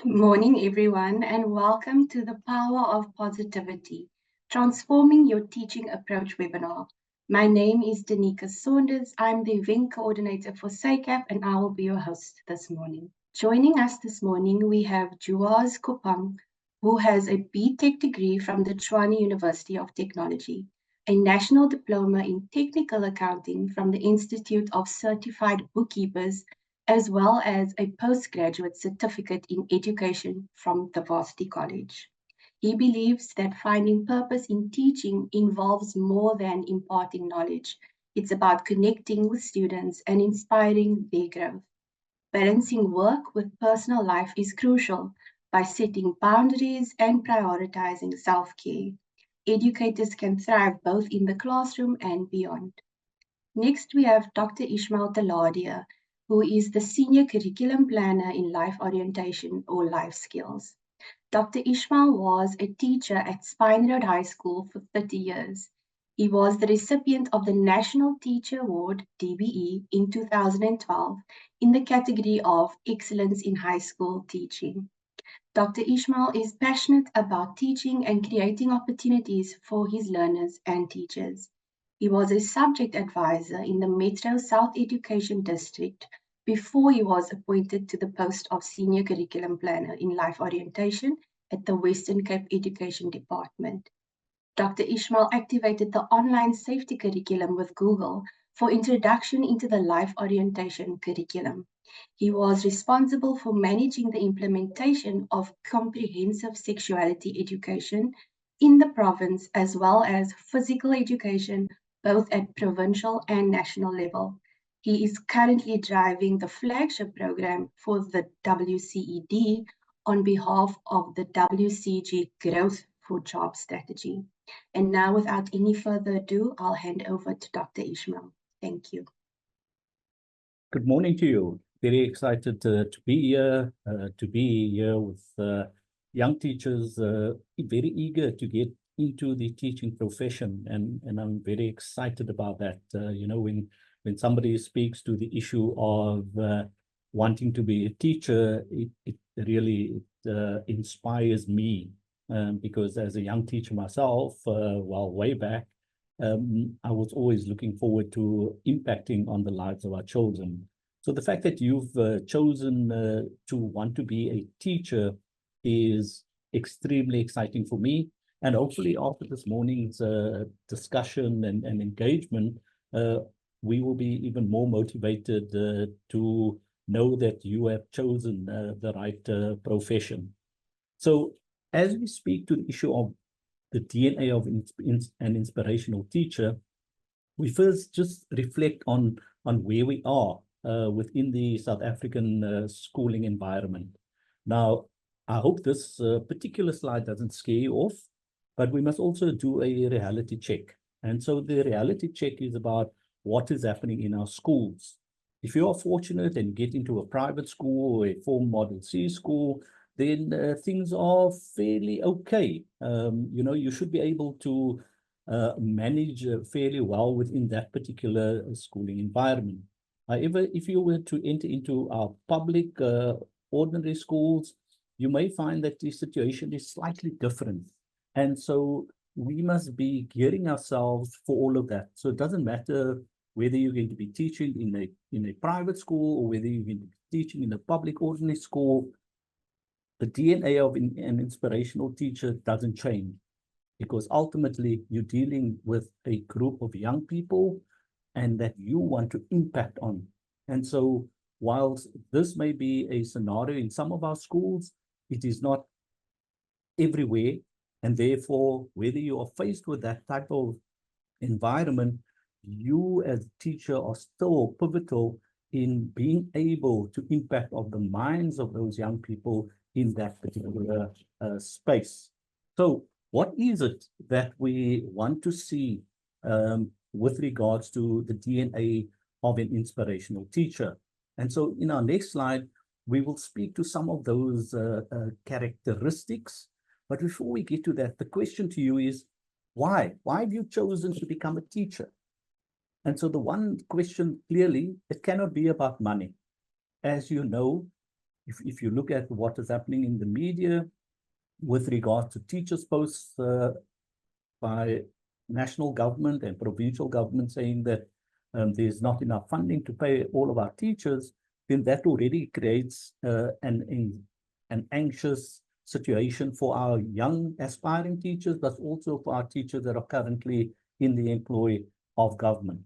Morning, everyone, and welcome to the Power of Positivity, Transforming Your Teaching Approach webinar. My name is Danica Saunders. I'm the event coordinator for SACAP, and I will be your host this morning. Joining us this morning, we have Joas Kopong, who has a BTech degree from the Tshwane University of Technology, a national diploma in technical accounting from the Institute of Certified Bookkeepers, as well as a postgraduate certificate in education from the Varsity College. He believes that finding purpose in teaching involves more than imparting knowledge. It's about connecting with students and inspiring their growth. Balancing work with personal life is crucial by setting boundaries and prioritizing self-care. Educators can thrive both in the classroom and beyond. Next, we have Dr. Ismail Teladia, who is the Senior Curriculum Planner in Life Orientation or Life Skills. Dr. Ismail was a teacher at Spine Road High School for 30 years. He was the recipient of the National Teacher Award, DBE, in 2012 in the category of Excellence in High School Teaching. Dr. Ismail is passionate about teaching and creating opportunities for his learners and teachers. He was a subject advisor in the Metro South Education District before he was appointed to the post of Senior Curriculum Planner in Life Orientation at the Western Cape Education Department. Dr. Ismail activated the online safety curriculum with Google for introduction into the life orientation curriculum. He was responsible for managing the implementation of comprehensive sexuality education in the province, as well as physical education, both at provincial and national level. He is currently driving the flagship program for the WCED on behalf of the WCG Growth for Jobs Strategy. And now, without any further ado, I'll hand over to Dr. Ismail. Thank you. Good morning to you. Very excited to be here with young teachers, very eager to get into the teaching profession, and I'm very excited about that. When somebody speaks to the issue of wanting to be a teacher, it really inspires me, because as a young teacher myself, way back, I was always looking forward to impacting on the lives of our children. So the fact that you've chosen to want to be a teacher is extremely exciting for me. And hopefully after this morning's discussion and engagement, we will be even more motivated to know that you have chosen the right profession. So as we speak to the issue of the DNA of an inspirational teacher, we first just reflect on where we are within the South African schooling environment. Now, I hope this particular slide doesn't scare you off, but we must also do a reality check. And so the reality check is about what is happening in our schools. If you are fortunate and get into a private school or a full Model C school, then things are fairly okay. You should be able to manage fairly well within that particular schooling environment. However, if you were to enter into our public ordinary schools, you may find that the situation is slightly different. And so we must be gearing ourselves for all of that. So it doesn't matter whether you're going to be teaching in a private school or whether you're going to be teaching in a public ordinary school. The DNA of an inspirational teacher doesn't change, because ultimately you're dealing with a group of young people and that you want to impact on. And so whilst this may be a scenario in some of our schools, it is not everywhere. And therefore, whether you are faced with that type of environment, you as a teacher are still pivotal in being able to impact on the minds of those young people in that particular space. So what is it that we want to see with regards to the DNA of an inspirational teacher? And so in our next slide, we will speak to some of those characteristics. But before we get to that, the question to you is, why? Why have you chosen to become a teacher? And so the one question, clearly, it cannot be about money. As you know, if you look at what is happening in the media with regards to teachers' posts by national government and provincial government saying that there's not enough funding to pay all of our teachers, then that already creates an anxious situation for our young aspiring teachers, but also for our teachers that are currently in the employ of government.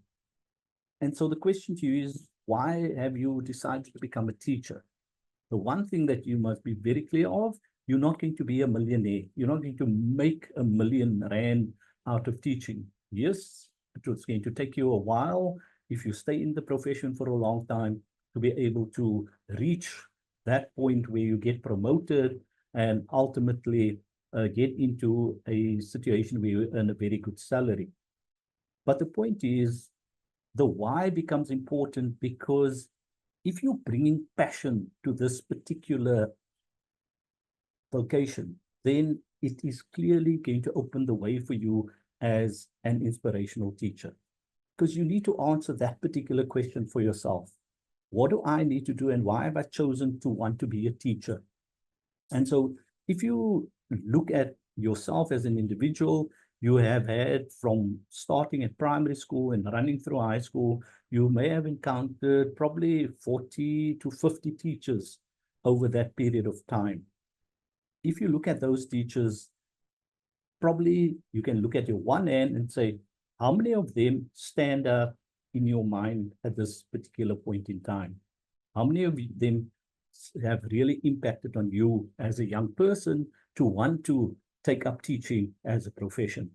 And so the question to you is, why have you decided to become a teacher? The one thing that you must be very clear of, you're not going to be a millionaire. You're not going to make R1 million out of teaching. Yes, it's going to take you a while if you stay in the profession for a long time to be able to reach that point where you get promoted and ultimately get into a situation where you earn a very good salary. But the point is, the why becomes important, because if you're bringing passion to this particular vocation, then it is clearly going to open the way for you as an inspirational teacher, because you need to answer that particular question for yourself. What do I need to do, and why have I chosen to want to be a teacher? And so if you look at yourself as an individual, you have had, from starting at primary school and running through high school, you may have encountered probably 40 to 50 teachers over that period of time. If you look at those teachers, probably you can look at your one hand and say, how many of them stand up in your mind at this particular point in time? How many of them have really impacted on you as a young person to want to take up teaching as a profession?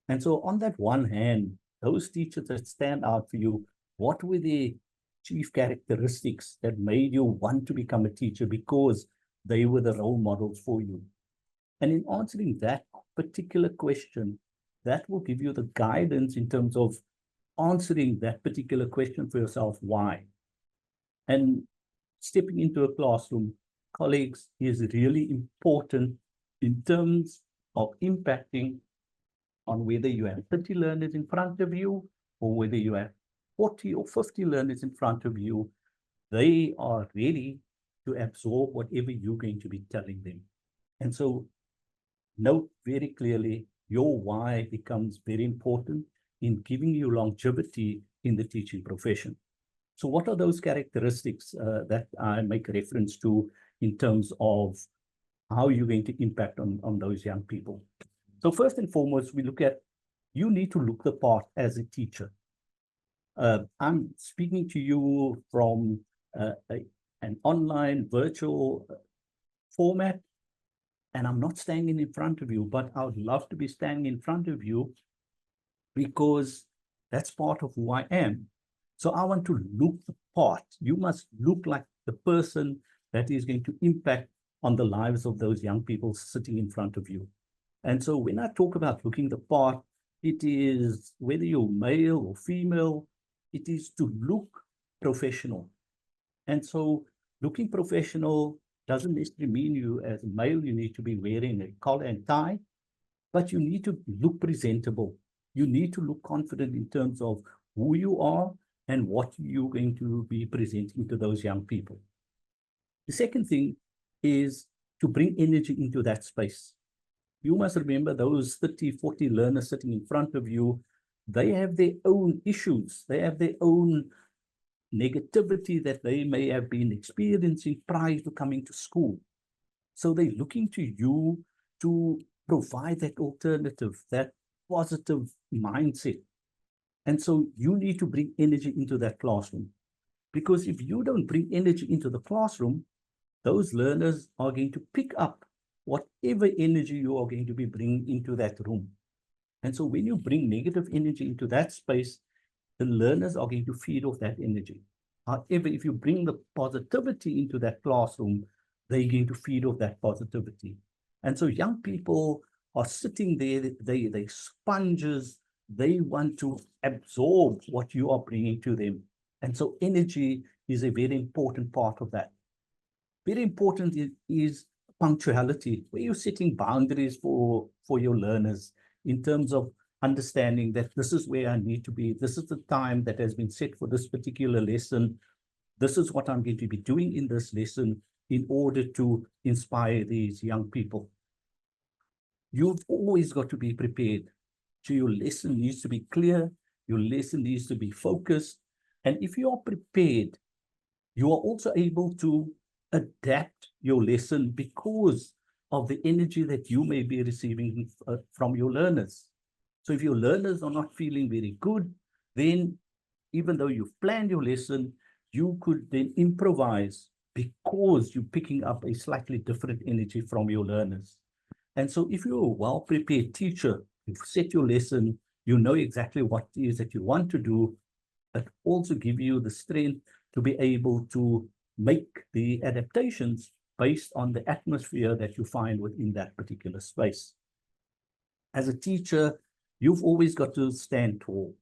And so on that one hand, those teachers that stand out for you, what were the chief characteristics that made you want to become a teacher, because they were the role models for you? And in answering that particular question, that will give you the guidance in terms of answering that particular question for yourself, why? And stepping into a classroom, colleagues, is really important in terms of impacting on whether you have 30 learners in front of you or whether you have 40 or 50 learners in front of you. They are ready to absorb whatever you're going to be telling them. And so note very clearly, your why becomes very important in giving you longevity in the teaching profession. So what are those characteristics that I make reference to in terms of how you're going to impact on those young people? So first and foremost, we look at, you need to look the part as a teacher. I'm speaking to you from an online virtual format, and I'm not standing in front of you, but I would love to be standing in front of you because that's part of who I am. So I want to look the part. You must look like the person that is going to impact on the lives of those young people sitting in front of you. And so when I talk about looking the part, it is whether you're male or female, it is to look professional. And so looking professional doesn't necessarily mean you as a male, you need to be wearing a collar and tie, but you need to look presentable. You need to look confident in terms of who you are and what you're going to be presenting to those young people. The second thing is to bring energy into that space. You must remember those 30, 40 learners sitting in front of you, they have their own issues. They have their own negativity that they may have been experiencing prior to coming to school. So they're looking to you to provide that alternative, that positive mindset. And so you need to bring energy into that classroom. Because if you don't bring energy into the classroom, those learners are going to pick up whatever energy you are going to be bringing into that room. And so when you bring negative energy into that space, the learners are going to feed off that energy. However, if you bring the positivity into that classroom, they're going to feed off that positivity. And so young people are sitting there, they're sponges, they want to absorb what you are bringing to them. And so energy is a very important part of that. Very important is punctuality, where you're setting boundaries for your learners in terms of understanding that this is where I need to be. This is the time that has been set for this particular lesson. This is what I'm going to be doing in this lesson. in order to inspire these young people. You've always got to be prepared. So your lesson needs to be clear, your lesson needs to be focused. And if you are prepared, you are also able to adapt your lesson because of the energy that you may be receiving from your learners. So if your learners are not feeling very good, then even though you've planned your lesson, you could then improvise because you're picking up a slightly different energy from your learners. And so if you're a well-prepared teacher, you've set your lesson, you know exactly what it is that you want to do, but also give you the strength to be able to make the adaptations based on the atmosphere that you find within that particular space. As a teacher, you've always got to stand tall.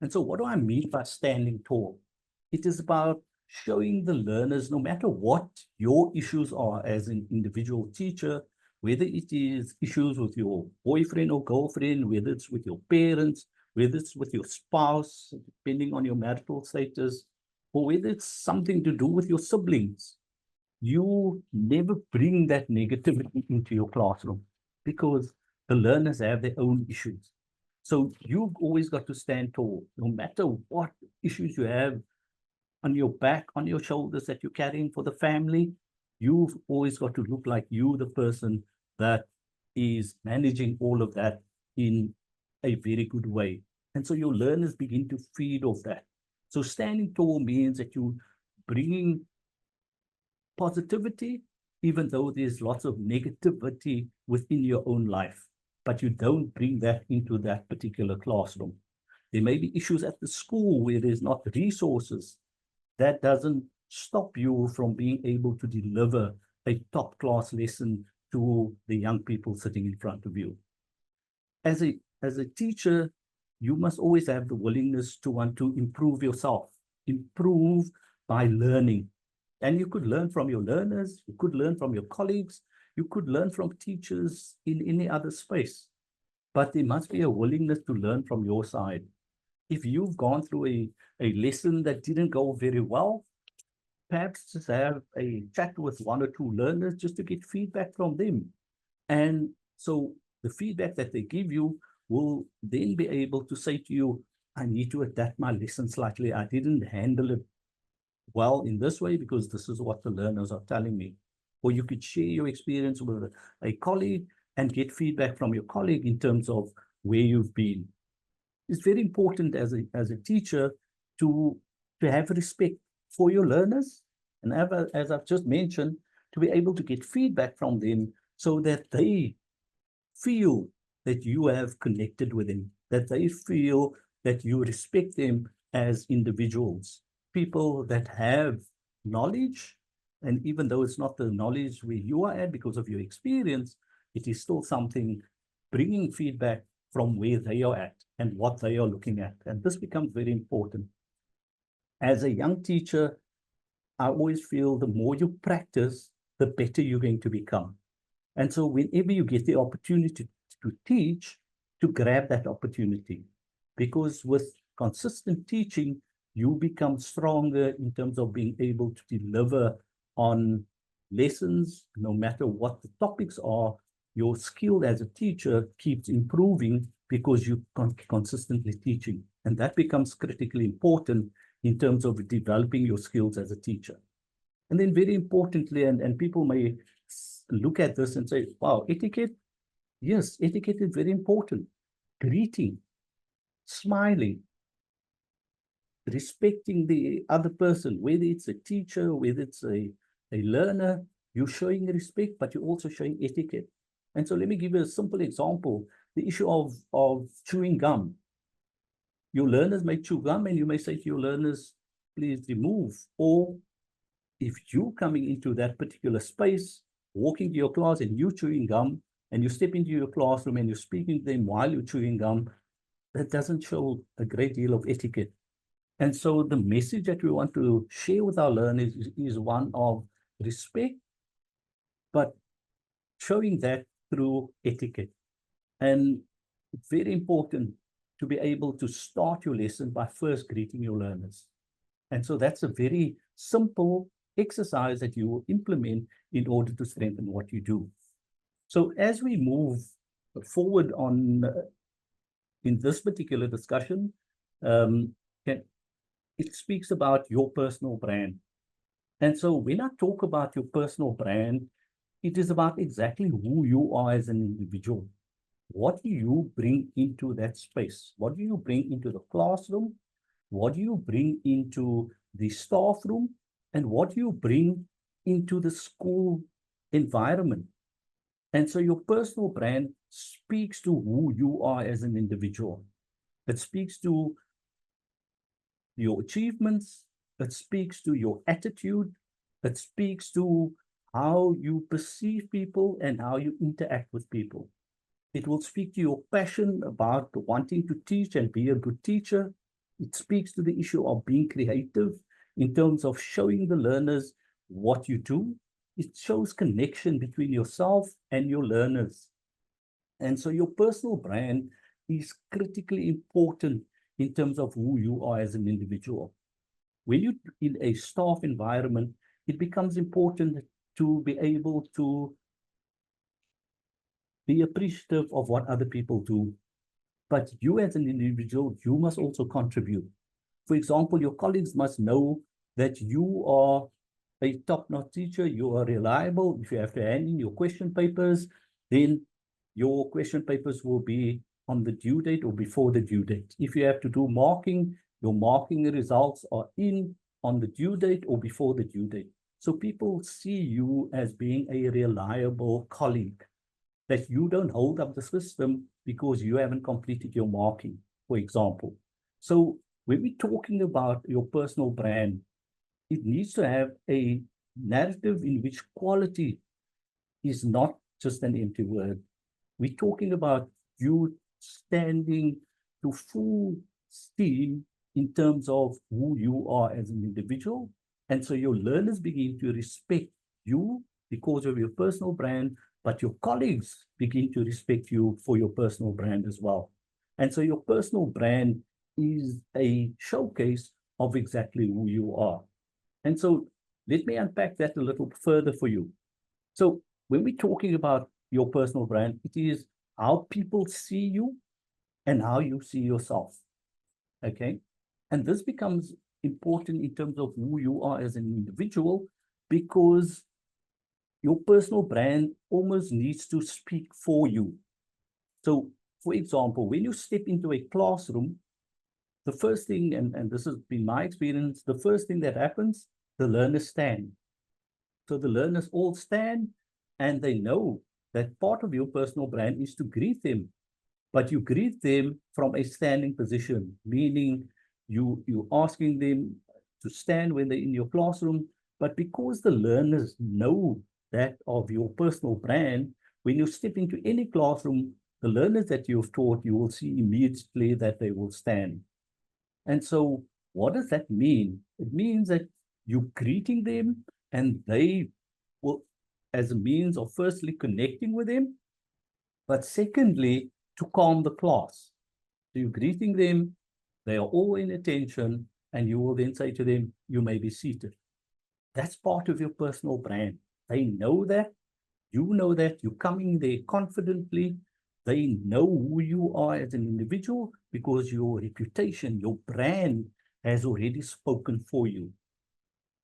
And so what do I mean by standing tall? It is about showing the learners, no matter what your issues are as an individual teacher, whether it is issues with your boyfriend or girlfriend, whether it's with your parents, whether it's with your spouse, depending on your marital status, or whether it's something to do with your siblings, you never bring that negativity into your classroom because the learners have their own issues. So you've always got to stand tall, no matter what issues you have on your back, on your shoulders that you're carrying for the family. You've always got to look like you, the person that is managing all of that in a very good way. And so your learners begin to feed off that. So standing tall means that you bringing positivity, even though there's lots of negativity within your own life, but you don't bring that into that particular classroom. There may be issues at the school where there's not resources. That doesn't stop you from being able to deliver a top class lesson to the young people sitting in front of you. As a teacher, you must always have the willingness to want to improve yourself, improve by learning. And you could learn from your learners, you could learn from your colleagues, you could learn from teachers in any other space. But there must be a willingness to learn from your side. If you've gone through a lesson that didn't go very well, perhaps just have a chat with one or two learners just to get feedback from them. And so the feedback that they give you will then be able to say to you, I need to adapt my lesson slightly. I didn't handle it well in this way because this is what the learners are telling me. Or you could share your experience with a colleague and get feedback from your colleague in terms of where you've been. It's very important as a teacher to have respect for your learners. And as I've just mentioned, to be able to get feedback from them so that they feel that you have connected with them, that they feel that you respect them as individuals, people that have knowledge. And even though it's not the knowledge where you are at because of your experience, it is still something bringing feedback from where they are at and what they are looking at. And this becomes very important. As a young teacher, I always feel the more you practice, the better you're going to become. And so whenever you get the opportunity to teach, to grab that opportunity, because with consistent teaching, you become stronger in terms of being able to deliver on lessons, no matter what the topics are. Your skill as a teacher keeps improving because you consistently teaching. And that becomes critically important in terms of developing your skills as a teacher. And then very importantly, and people may look at this and say, wow, etiquette. Yes, etiquette is very important. Greeting, smiling, respecting the other person, whether it's a teacher, whether it's a learner, you're showing respect, but you're also showing etiquette. And so let me give you a simple example. The issue of chewing gum. Your learners may chew gum and you may say to your learners, please remove. Or if you're coming into that particular space, walking to your class and you're chewing gum, and you step into your classroom and you're speaking to them while you're chewing gum, that doesn't show a great deal of etiquette. And so the message that we want to share with our learners is one of respect, but showing that through etiquette. And it's very important to be able to start your lesson by first greeting your learners. And so that's a very simple exercise that you will implement in order to strengthen what you do. So as we move forward on in this particular discussion, um, it speaks about your personal brand. And so when I talk about your personal brand, it is about exactly who you are as an individual. What do you bring into that space? What do you bring into the classroom? What do you bring into the staff room? And what do you bring into the school environment? And so your personal brand speaks to who you are as an individual. It speaks to your achievements. It speaks to your attitude. It speaks to how you perceive people and how you interact with people. It will speak to your passion about wanting to teach and be a good teacher. It speaks to the issue of being creative in terms of showing the learners what you do. It shows connection between yourself and your learners. And so your personal brand is critically important in terms of who you are as an individual. When you're in a staff environment, it becomes important to be able to be appreciative of what other people do. But you as an individual, you must also contribute. For example, your colleagues must know that you are a top-notch teacher, you are reliable. If you have to hand in your question papers, then your question papers will be on the due date or before the due date. If you have to do marking, your marking results are in on the due date or before the due date. So people see you as being a reliable colleague, that you don't hold up the system because you haven't completed your marking, for example. So when we're talking about your personal brand, it needs to have a narrative in which quality is not just an empty word. We're talking about you standing to full steam in terms of who you are as an individual. And so your learners begin to respect you because of your personal brand, but your colleagues begin to respect you for your personal brand as well. And so your personal brand is a showcase of exactly who you are. And so let me unpack that a little further for you. So when we're talking about your personal brand, it is how people see you and how you see yourself, okay? And this becomes important in terms of who you are as an individual, because your personal brand almost needs to speak for you. So, for example, when you step into a classroom, the first thing, and this has been my experience, the first thing that happens, the learners stand. So the learners all stand and they know that part of your personal brand is to greet them, but you greet them from a standing position, meaning you asking them to stand when they're in your classroom. But because the learners know that of your personal brand, when you step into any classroom, the learners that you've taught, you will see immediately that they will stand. And so what does that mean? It means that you're greeting them and they will, as a means of firstly connecting with them, but secondly, to calm the class. So you're greeting them, they are all in attention, and you will then say to them, you may be seated. That's part of your personal brand. They know that, you know that, you're coming there confidently. They know who you are as an individual because your reputation, your brand has already spoken for you.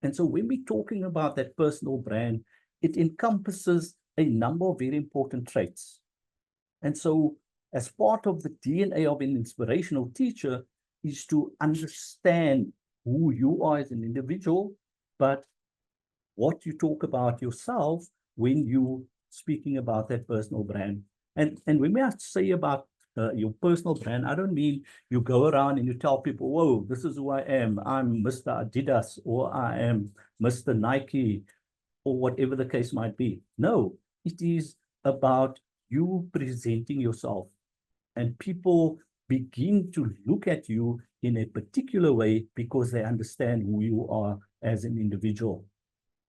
And so when we're talking about that personal brand, it encompasses a number of very important traits. And so as part of the DNA of an inspirational teacher is to understand who you are as an individual, but what you talk about yourself when you speaking about that personal brand. And when we say about your personal brand, I don't mean you go around and you tell people, whoa, this is who I am. I'm Mr. Adidas, or I am Mr. Nike, or whatever the case might be. No, it is about you presenting yourself, and people begin to look at you in a particular way because they understand who you are as an individual.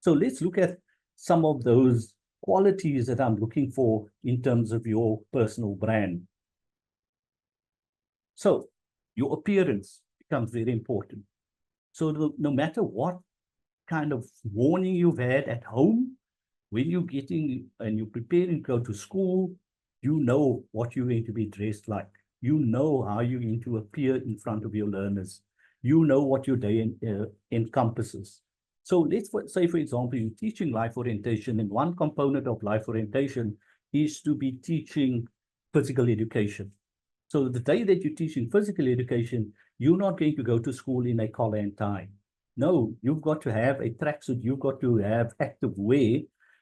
So let's look at some of those qualities that I'm looking for in terms of your personal brand. So your appearance becomes very important. So no matter what kind of warning you've had at home, when you're getting and you're preparing to go to school, you know what you're going to be dressed like. You know how you're going to appear in front of your learners. You know what your day encompasses. So let's say, for example, you're teaching life orientation, and one component of life orientation is to be teaching physical education. So the day that you're teaching physical education, you're not going to go to school in a collar and tie. No, you've got to have a tracksuit. You've got to have active wear,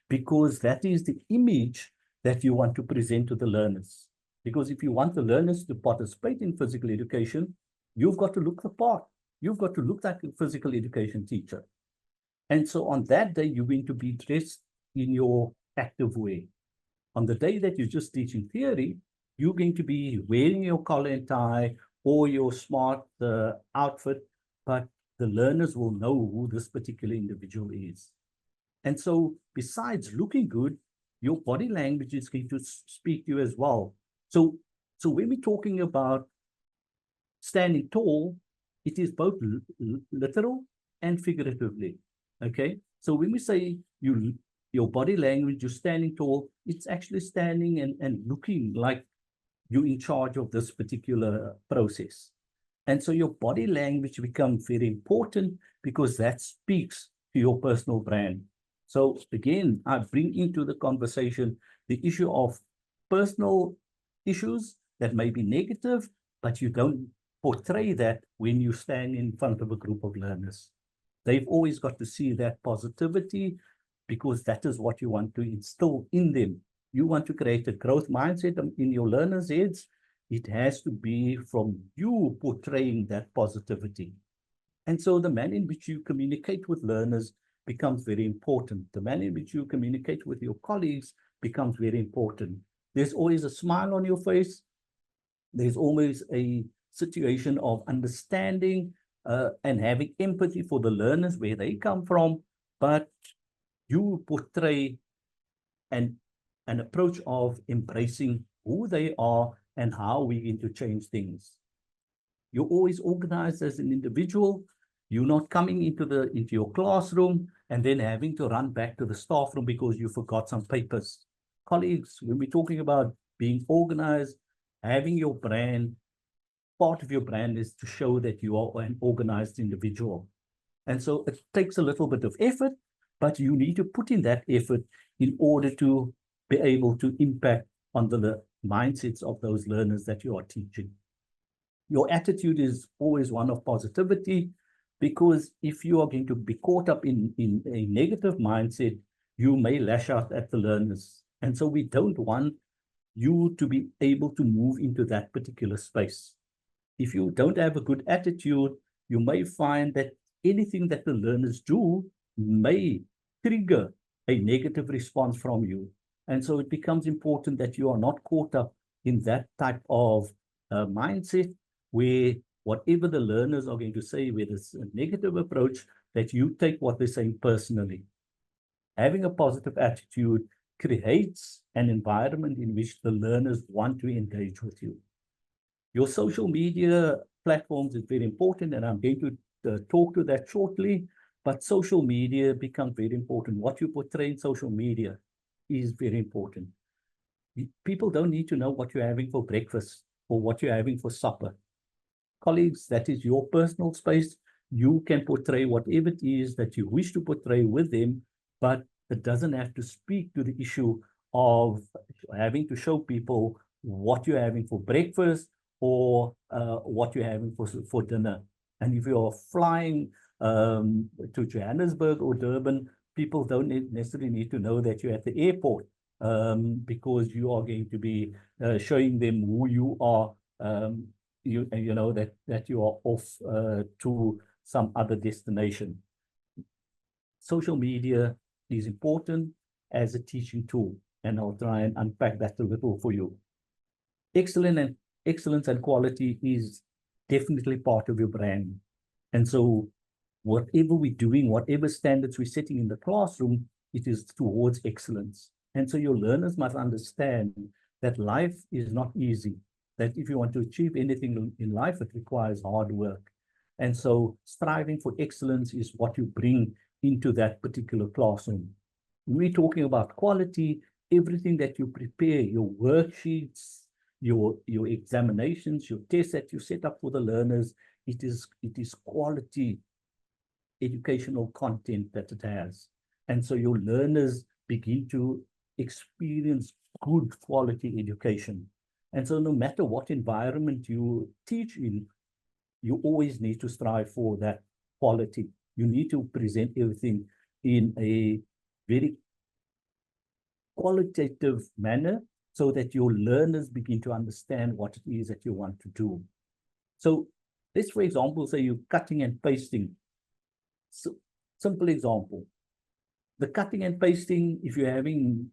because that is the image that you want to present to the learners. Because if you want the learners to participate in physical education, you've got to look the part. You've got to look like a physical education teacher. And so on that day, you're going to be dressed in your active wear. On the day that you're just teaching theory, you're going to be wearing your collar and tie or your smart outfit, but the learners will know who this particular individual is. And so besides looking good, your body language is going to speak to you as well. So when we're talking about standing tall, it is both literal and figuratively. Okay. So when we say your body language, you're standing tall, it's actually standing and looking like you're in charge of this particular process. And so your body language becomes very important, because that speaks to your personal brand. So again, I bring into the conversation the issue of personal issues that may be negative, but you don't portray that when you stand in front of a group of learners. They've always got to see that positivity, because that is what you want to instill in them. You want to create a growth mindset in your learners' heads. It has to be from you portraying that positivity. And so the manner in which you communicate with learners becomes very important. The manner in which you communicate with your colleagues becomes very important. There's always a smile on your face. There's always a situation of understanding and having empathy for the learners, where they come from, but you portray an approach of embracing who they are and how we're going to change things. You're always organized as an individual. You're not coming into your classroom and then having to run back to the staff room because you forgot some papers. Colleagues, when we're talking about being organized, having your brand, part of your brand is to show that you are an organized individual. And so it takes a little bit of effort, but you need to put in that effort in order to be able to impact on the mindsets of those learners that you are teaching. Your attitude is always one of positivity, because if you are going to be caught up in a negative mindset, you may lash out at the learners. And so we don't want you to be able to move into that particular space. If you don't have a good attitude, you may find that anything that the learners do may trigger a negative response from you. And so it becomes important that you are not caught up in that type of mindset, where whatever the learners are going to say, whether it's a negative approach, that you take what they're saying personally. Having a positive attitude creates an environment in which the learners want to engage with you. Your social media platforms is very important, and I'm going to talk to that shortly, but social media becomes very important. What you portray in social media is very important. People don't need to know what you're having for breakfast or what you're having for supper. Colleagues, that is your personal space. You can portray whatever it is that you wish to portray with them, but it doesn't have to speak to the issue of having to show people what you're having for breakfast or what you're having for dinner. And if you're flying to Johannesburg or Durban, people don't necessarily need to know that you're at the airport, because you are going to be showing them who you are. You know that you are off to some other destination. Social media is important as a teaching tool, and I'll try and unpack that a little for you. Excellence and quality is definitely part of your brand. And so whatever we're doing, whatever standards we're setting in the classroom, it is towards excellence. And so your learners must understand that life is not easy, that if you want to achieve anything in life, it requires hard work. And so striving for excellence is what you bring into that particular classroom. When we're talking about quality, everything that you prepare, your worksheets, your examinations, your tests that you set up for the learners, it is quality educational content that it has. And so your learners begin to experience good quality education. And so no matter what environment you teach in, you always need to strive for that quality. You need to present everything in a very qualitative manner so that your learners begin to understand what it is that you want to do. So let's, for example, say you're cutting and pasting. So, simple example. The cutting and pasting, if you're having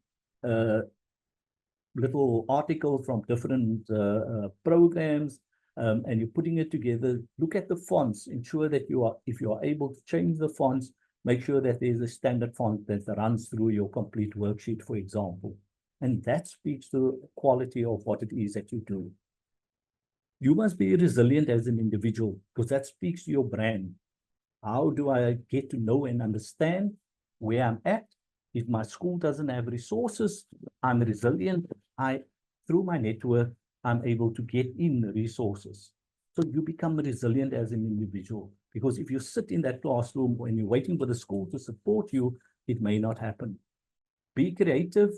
little articles from different programs, and you're putting it together, look at the fonts, ensure that if you are able to change the fonts, make sure that there's a standard font that runs through your complete worksheet, for example. And that speaks to the quality of what it is that you do. You must be resilient as an individual, because that speaks to your brand. How do I get to know and understand where I'm at? If my school doesn't have resources, I'm resilient. Through my network, I'm able to get in resources. So you become resilient as an individual, because if you sit in that classroom when you're waiting for the school to support you, it may not happen. Be creative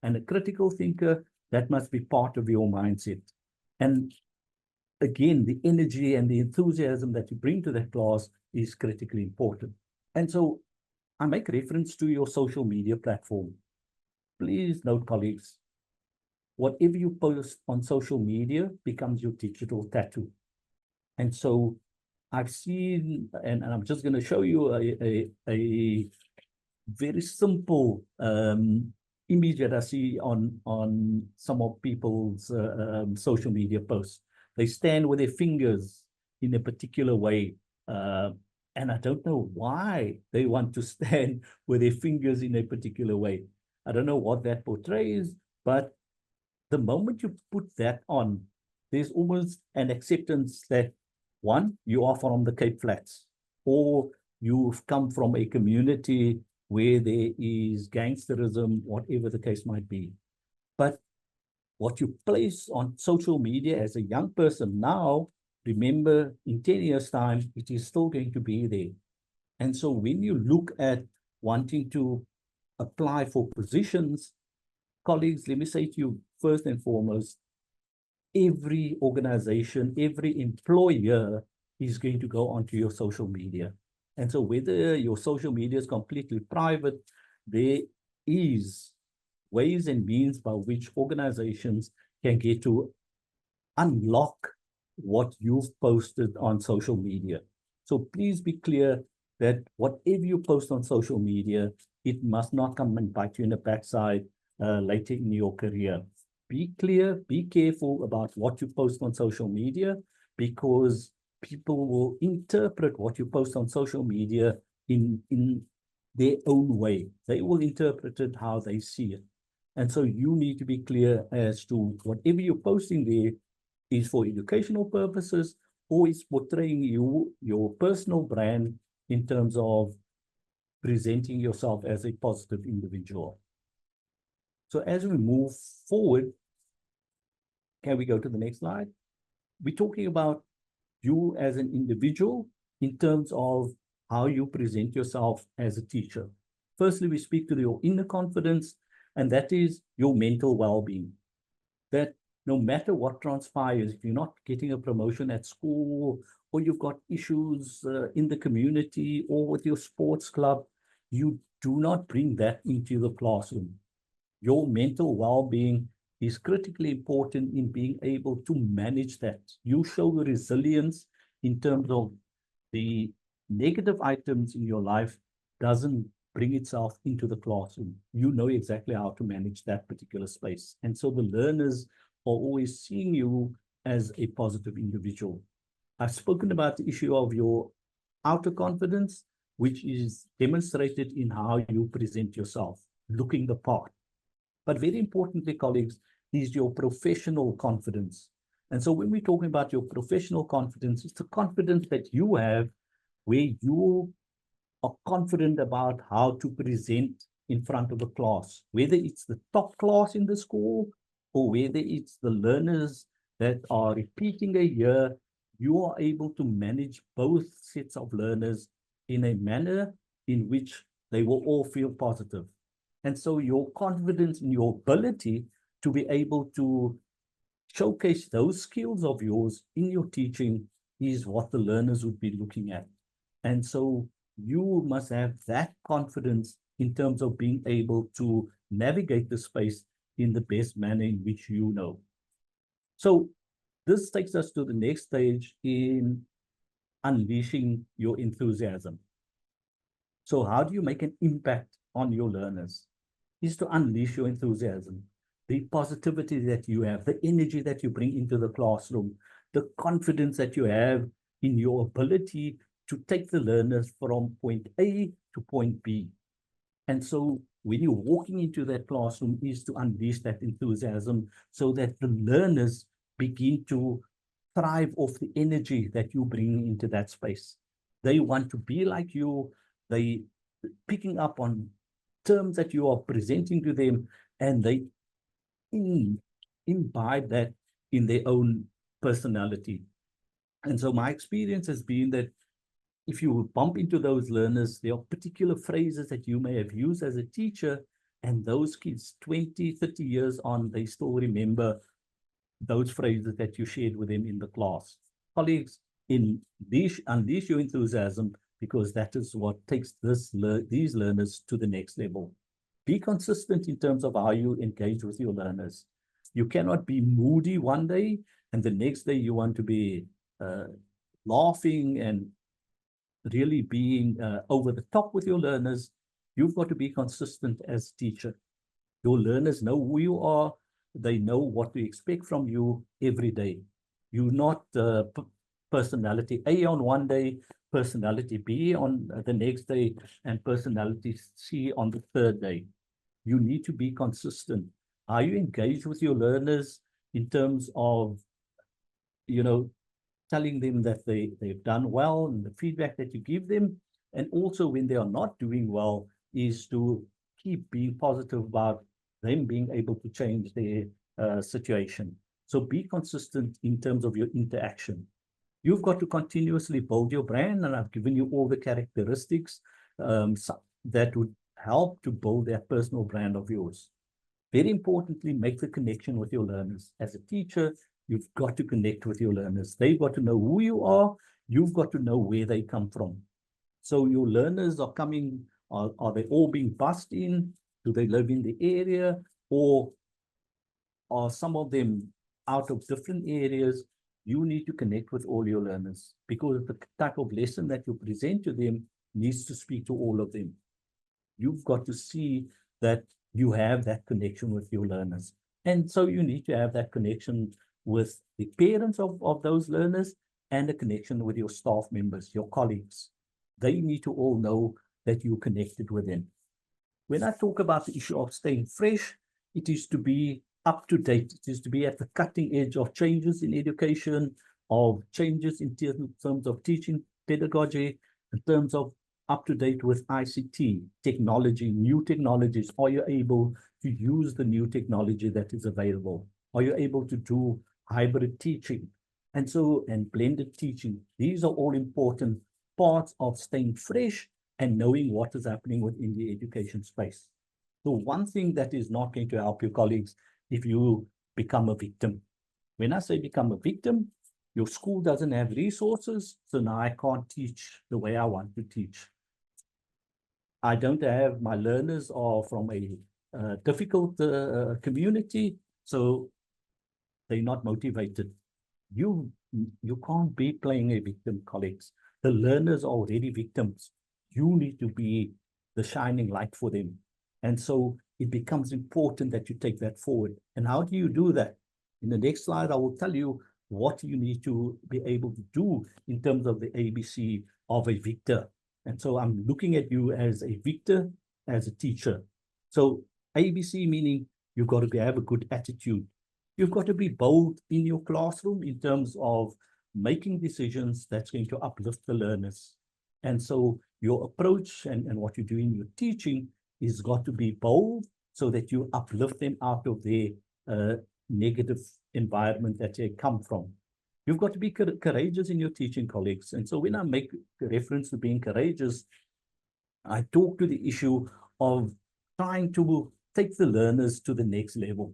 and a critical thinker. That must be part of your mindset. And again, the energy and the enthusiasm that you bring to that class is critically important. And so I make reference to your social media platform. Please note, colleagues, whatever you post on social media becomes your digital tattoo. And so I've seen, and I'm just going to show you a very simple image that I see on some of people's social media posts. They stand with their fingers in a particular way. And I don't know why they want to stand with their fingers in a particular way. I don't know what that portrays, but the moment you put that on, there's almost an acceptance that, one, you are from the Cape Flats, or you've come from a community where there is gangsterism, whatever the case might be. But what you place on social media as a young person now, remember, in 10 years' time, it is still going to be there. And so when you look at wanting to apply for positions, colleagues, let me say to you, first and foremost, every organization, every employer is going to go onto your social media. And so whether your social media is completely private, there is ways and means by which organizations can get to unlock what you've posted on social media. So please be clear that whatever you post on social media, it must not come and bite you in the backside later in your career. Be clear, be careful about what you post on social media, because people will interpret what you post on social media in their own way. They will interpret it how they see it. And so you need to be clear as to whatever you're posting there is for educational purposes, or is portraying your personal brand in terms of presenting yourself as a positive individual. So as we move forward, can we go to the next slide? We're talking about you as an individual in terms of how you present yourself as a teacher. Firstly, we speak to your inner confidence, and that is your mental well-being. That no matter what transpires, if you're not getting a promotion at school, or you've got issues in the community or with your sports club, you do not bring that into the classroom. Your mental well-being is critically important in being able to manage that. You show resilience in terms of the negative items in your life doesn't bring itself into the classroom. You know exactly how to manage that particular space. And so the learners are always seeing you as a positive individual. I've spoken about the issue of your outer confidence, which is demonstrated in how you present yourself, looking the part. But very importantly, colleagues, is your professional confidence. And so when we're talking about your professional confidence, it's the confidence that you have where you are confident about how to present in front of a class, whether it's the top class in the school or whether it's the learners that are repeating a year, you are able to manage both sets of learners in a manner in which they will all feel positive. And so your confidence in your ability to be able to showcase those skills of yours in your teaching is what the learners would be looking at. And so you must have that confidence in terms of being able to navigate the space in the best manner in which you know. So this takes us to the next stage in unleashing your enthusiasm. So how do you make an impact on your learners? Is to unleash your enthusiasm, the positivity that you have, the energy that you bring into the classroom, the confidence that you have in your ability to take the learners from point A to point B. And so when you're walking into that classroom is to unleash that enthusiasm so that the learners begin to thrive off the energy that you bring into that space. They want to be like you. They picking up on terms that you are presenting to them, and they imbibe that in their own personality. And so my experience has been that if you bump into those learners, there are particular phrases that you may have used as a teacher, and those kids 20, 30 years on, they still remember those phrases that you shared with them in the class. Colleagues, unleash your enthusiasm, because that is what takes these learners to the next level. Be consistent in terms of how you engage with your learners. You cannot be moody one day and the next day you want to be laughing and really being over the top with your learners. You've got to be consistent as a teacher. Your learners know who you are. They know what to expect from you every day. You're not personality A on one day, personality B on the next day, and personality C on the third day. You need to be consistent. Are you engaged with your learners in terms of, telling them that they've done well and the feedback that you give them? And also when they are not doing well, is to keep being positive about them being able to change their situation. So be consistent in terms of your interaction. You've got to continuously build your brand, and I've given you all the characteristics that would help to build that personal brand of yours. Very importantly, make the connection with your learners. As a teacher, you've got to connect with your learners. They've got to know who you are. You've got to know where they come from. So your learners are coming, are they all being bussed in? Do they live in the area? Or are some of them out of different areas? You need to connect with all your learners, because the type of lesson that you present to them needs to speak to all of them. You've got to see that you have that connection with your learners. And so you need to have that connection with the parents of those learners, and a connection with your staff members, your colleagues. They need to all know that you're connected with them. When I talk about the issue of staying fresh, it is to be up to date. It is to be at the cutting edge of changes in education, of changes in terms of teaching pedagogy, in terms of up to date with ICT, technology, new technologies. Are you able to use the new technology that is available? Are you able to do hybrid teaching? And blended teaching. These are all important parts of staying fresh and knowing what is happening within the education space. So one thing that is not going to help your colleagues if you become a victim. When I say become a victim, your school doesn't have resources, so now I can't teach the way I want to teach. I don't have, my learners are from a difficult community, so they're not motivated. You can't be playing a victim, colleagues. The learners are already victims. You need to be the shining light for them. And so it becomes important that you take that forward. And how do you do that? In the next slide, I will tell you what you need to be able to do in terms of the ABC of a victor. And so I'm looking at you as a victor, as a teacher. So ABC meaning you've got to have a good attitude. You've got to be bold in your classroom in terms of making decisions that's going to uplift the learners. And so your approach and what you do in your teaching is got to be bold so that you uplift them out of their negative environment that they come from. You've got to be courageous in your teaching, colleagues. And so when I make reference to being courageous, I talk to the issue of trying to take the learners to the next level.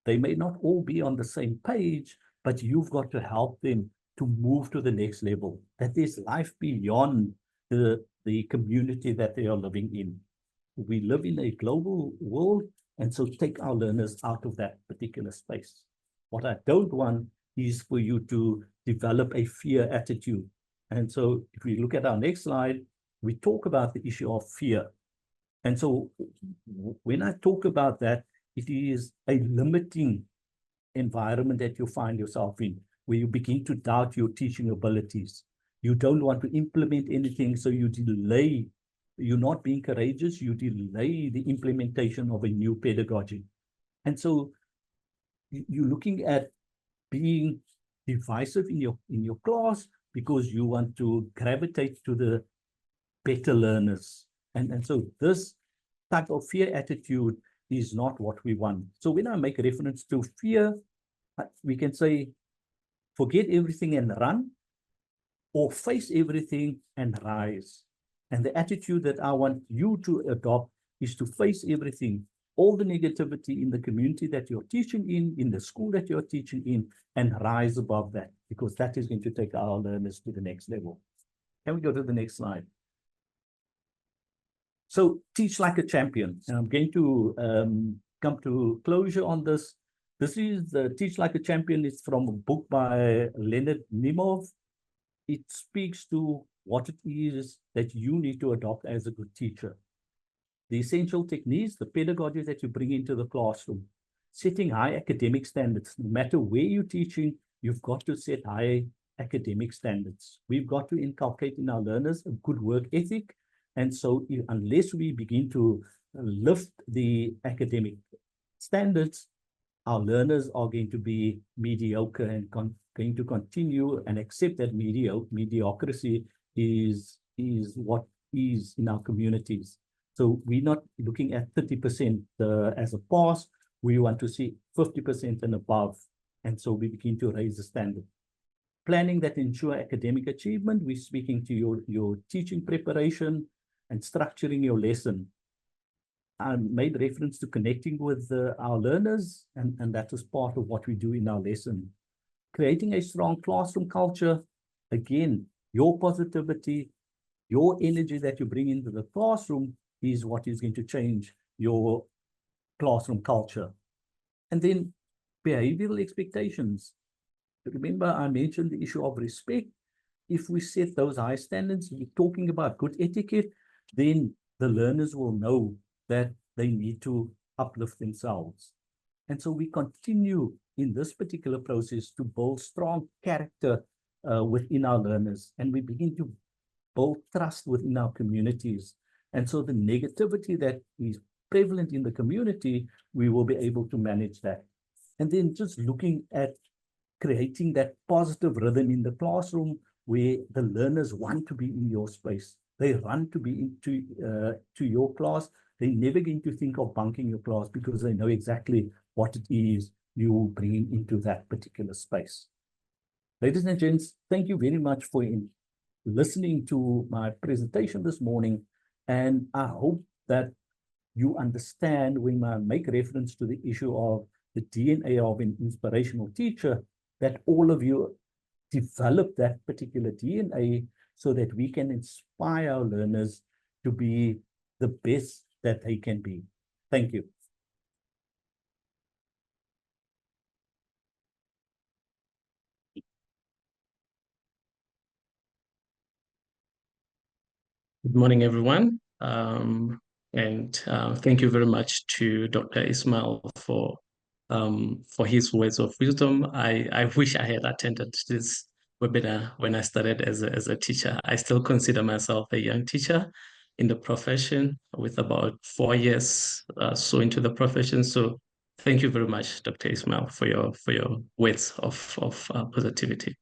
They may not all be on the same page, but you've got to help them to move to the next level, that there's life beyond the community that they are living in. We live in a global world, and so take our learners out of that particular space. What I don't want is for you to develop a fear attitude. And so if we look at our next slide, we talk about the issue of fear. And so when I talk about that, it is a limiting environment that you find yourself in, where you begin to doubt your teaching abilities. You don't want to implement anything, so you delay. You're not being courageous, you delay the implementation of a new pedagogy. And so you're looking at being divisive in your class because you want to gravitate to the better learners. And so this type of fear attitude is not what we want. So when I make reference to fear, we can say, forget everything and run, or face everything and rise. And the attitude that I want you to adopt is to face everything, all the negativity in the community that you're teaching in the school that you're teaching in, and rise above that, because that is going to take our learners to the next level. Can we go to the next slide? So teach like a champion. And I'm going to come to closure on this. This is Teach Like a Champion. It's from a book by Leonard Nimov. It speaks to what it is that you need to adopt as a good teacher. The essential techniques, the pedagogy that you bring into the classroom, setting high academic standards. No matter where you're teaching, you've got to set high academic standards. We've got to inculcate in our learners a good work ethic. And so unless we begin to lift the academic standards, our learners are going to be mediocre and going to continue and accept that mediocrity is what is in our communities. So we're not looking at 30% as a pass. We want to see 50% and above. And so we begin to raise the standard. Planning that ensure academic achievement. We're speaking to your teaching preparation and structuring your lesson. I made reference to connecting with our learners, and that is part of what we do in our lesson. Creating a strong classroom culture. Again, your positivity, your energy that you bring into the classroom is what is going to change your classroom culture. And then behavioral expectations. Remember, I mentioned the issue of respect. If we set those high standards, we're talking about good etiquette, then the learners will know that they need to uplift themselves. And so we continue in this particular process to build strong character within our learners, and we begin to build trust within our communities. And so the negativity that is prevalent in the community, we will be able to manage that. And then just looking at creating that positive rhythm in the classroom where the learners want to be in your space. They run to be into to your class. They're never going to think of bunking your class because they know exactly what it is you bring into that particular space. Ladies and gents, thank you very much for listening to my presentation this morning. And I hope that you understand when I make reference to the issue of the DNA of an inspirational teacher, that all of you develop that particular DNA so that we can inspire our learners to be the best that they can be. Thank you. Good morning, everyone. Thank you very much to Dr. Ismail for his words of wisdom. I wish I had attended this webinar when I started as a teacher. I still consider myself a young teacher in the profession with about 4 years so into the profession. So thank you very much, Dr. Ismail, for your words of positivity.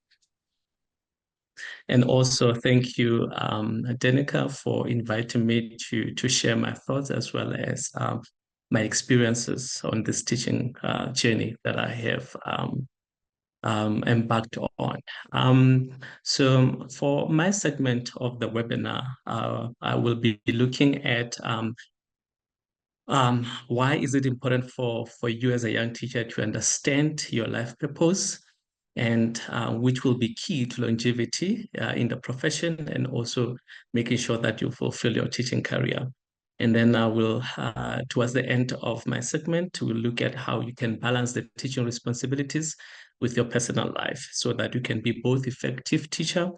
And also thank you, Danica, for inviting me to share my thoughts as well as my experiences on this teaching journey that I have embarked on. So for my segment of the webinar, I will be looking at why is it important for you as a young teacher to understand your life purpose, and which will be key to longevity in the profession, and also making sure that you fulfill your teaching career. And then I will, towards the end of my segment, we'll look at how you can balance the teaching responsibilities with your personal life so that you can be both effective teacher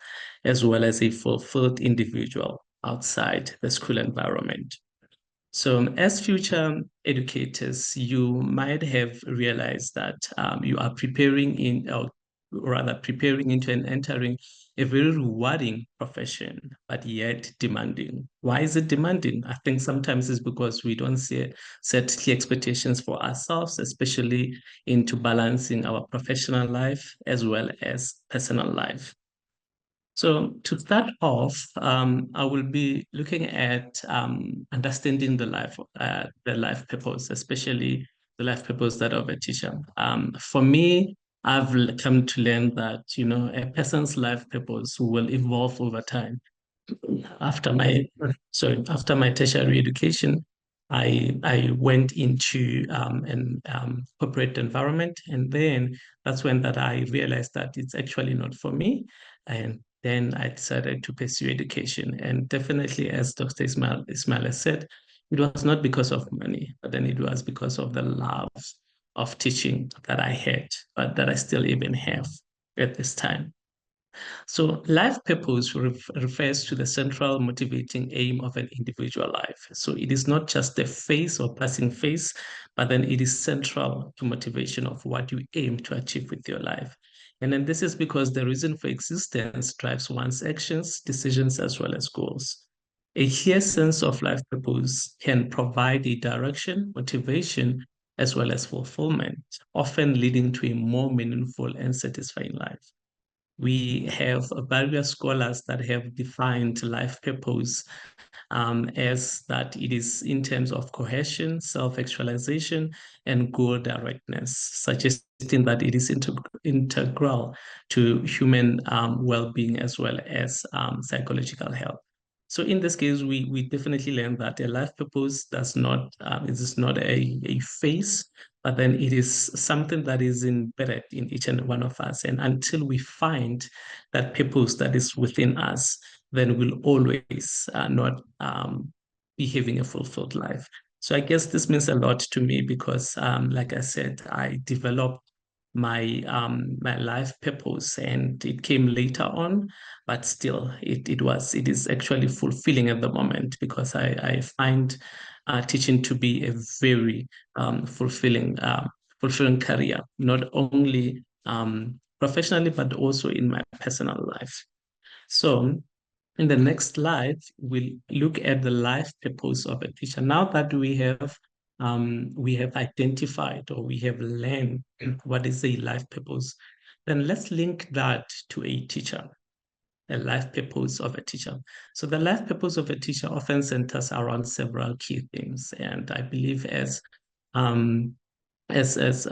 as well as a fulfilled individual outside the school environment. So as future educators, you might have realized that you are preparing or rather preparing into and entering a very rewarding profession, but yet demanding. Why is it demanding? I think sometimes it's because we don't set clear expectations for ourselves, especially into balancing our professional life as well as personal life. So to start off, I will be looking at understanding the life purpose, especially the life purpose that of a teacher. For me, I've come to learn that a person's life purpose will evolve over time. After my tertiary education, I went into an corporate environment, and then that's when that I realized that it's actually not for me, and then I decided to pursue education. And definitely, as Dr. Ismail has said, it was not because of money, but then it was because of the love of teaching that I had, but that I still even have at this time. So, life purpose refers to the central motivating aim of an individual life. So, it is not just a phase or passing phase, but then it is central to motivation of what you aim to achieve with your life. And then this is because the reason for existence drives one's actions, decisions, as well as goals. A clear sense of life purpose can provide a direction, motivation, as well as fulfillment, often leading to a more meaningful and satisfying life. We have various scholars that have defined life purpose as that it is in terms of cohesion, self-actualization, and goal directness, suggesting that it is integral to human well-being as well as psychological health. So in this case, we definitely learn that a life purpose it is not a phase, but then it is something that is embedded in each and one of us. And until we find that purpose that is within us, then we'll always not be having a fulfilled life. So I guess this means a lot to me because, like I said, I developed my life purpose, and it came later on, but still it is actually fulfilling at the moment because I find teaching to be a very fulfilling career, not only professionally but also in my personal life. So in the next slide, we'll look at the life purpose of a teacher. Now that we have identified or we have learned what is a life purpose, then let's link that to a teacher, a life purpose of a teacher. So the life purpose of a teacher often centers around several key themes, and I believe um, as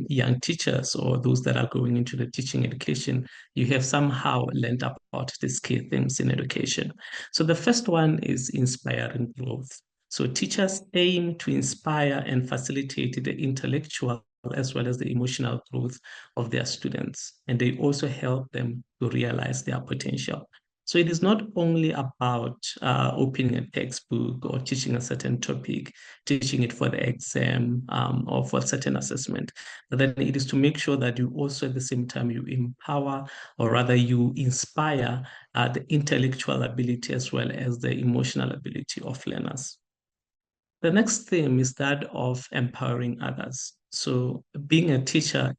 young teachers or those that are going into the teaching education, you have somehow learned about these key themes in education. So the first one is inspiring growth. So teachers aim to inspire and facilitate the intellectual as well as the emotional growth of their students, and they also help them to realize their potential. So it is not only about opening a textbook or teaching a certain topic, teaching it for the exam or for certain assessment, but then it is to make sure that you also at the same time you empower, or rather you inspire the intellectual ability as well as the emotional ability of learners. The next theme is that of empowering others. So being a teacher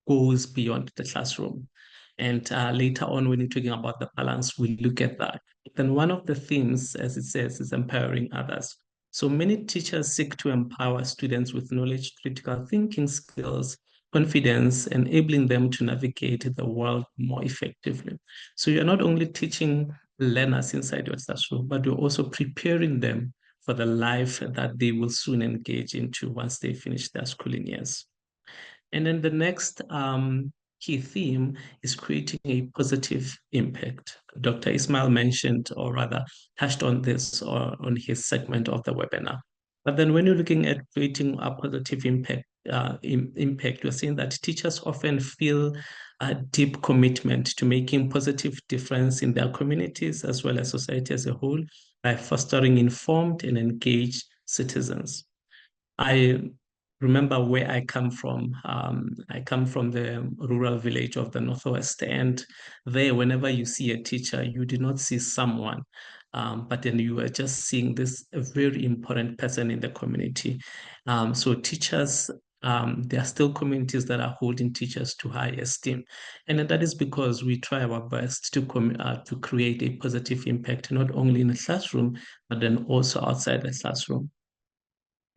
goes beyond the classroom. And later on, when you're talking about the balance, we look at that. Then one of the themes, as it says, is empowering others. So many teachers seek to empower students with knowledge, critical thinking skills, confidence, enabling them to navigate the world more effectively. So you're not only teaching learners inside your classroom, but you're also preparing them for the life that they will soon engage into once they finish their schooling years. And then the next key theme is creating a positive impact. Dr. Ismail mentioned, or rather touched on this or on his segment of the webinar. But then when you're looking at creating a positive impact, you're seeing that teachers often feel a deep commitment to making positive difference in their communities as well as society as a whole by fostering informed and engaged citizens. I remember where I come from. I come from the rural village of the Northwest, and there, whenever you see a teacher, you do not see someone, but then you are just seeing this a very important person in the community. So teachers, there are still communities that are holding teachers to high esteem, and that is because we try our best to create a positive impact, not only in the classroom, but then also outside the classroom.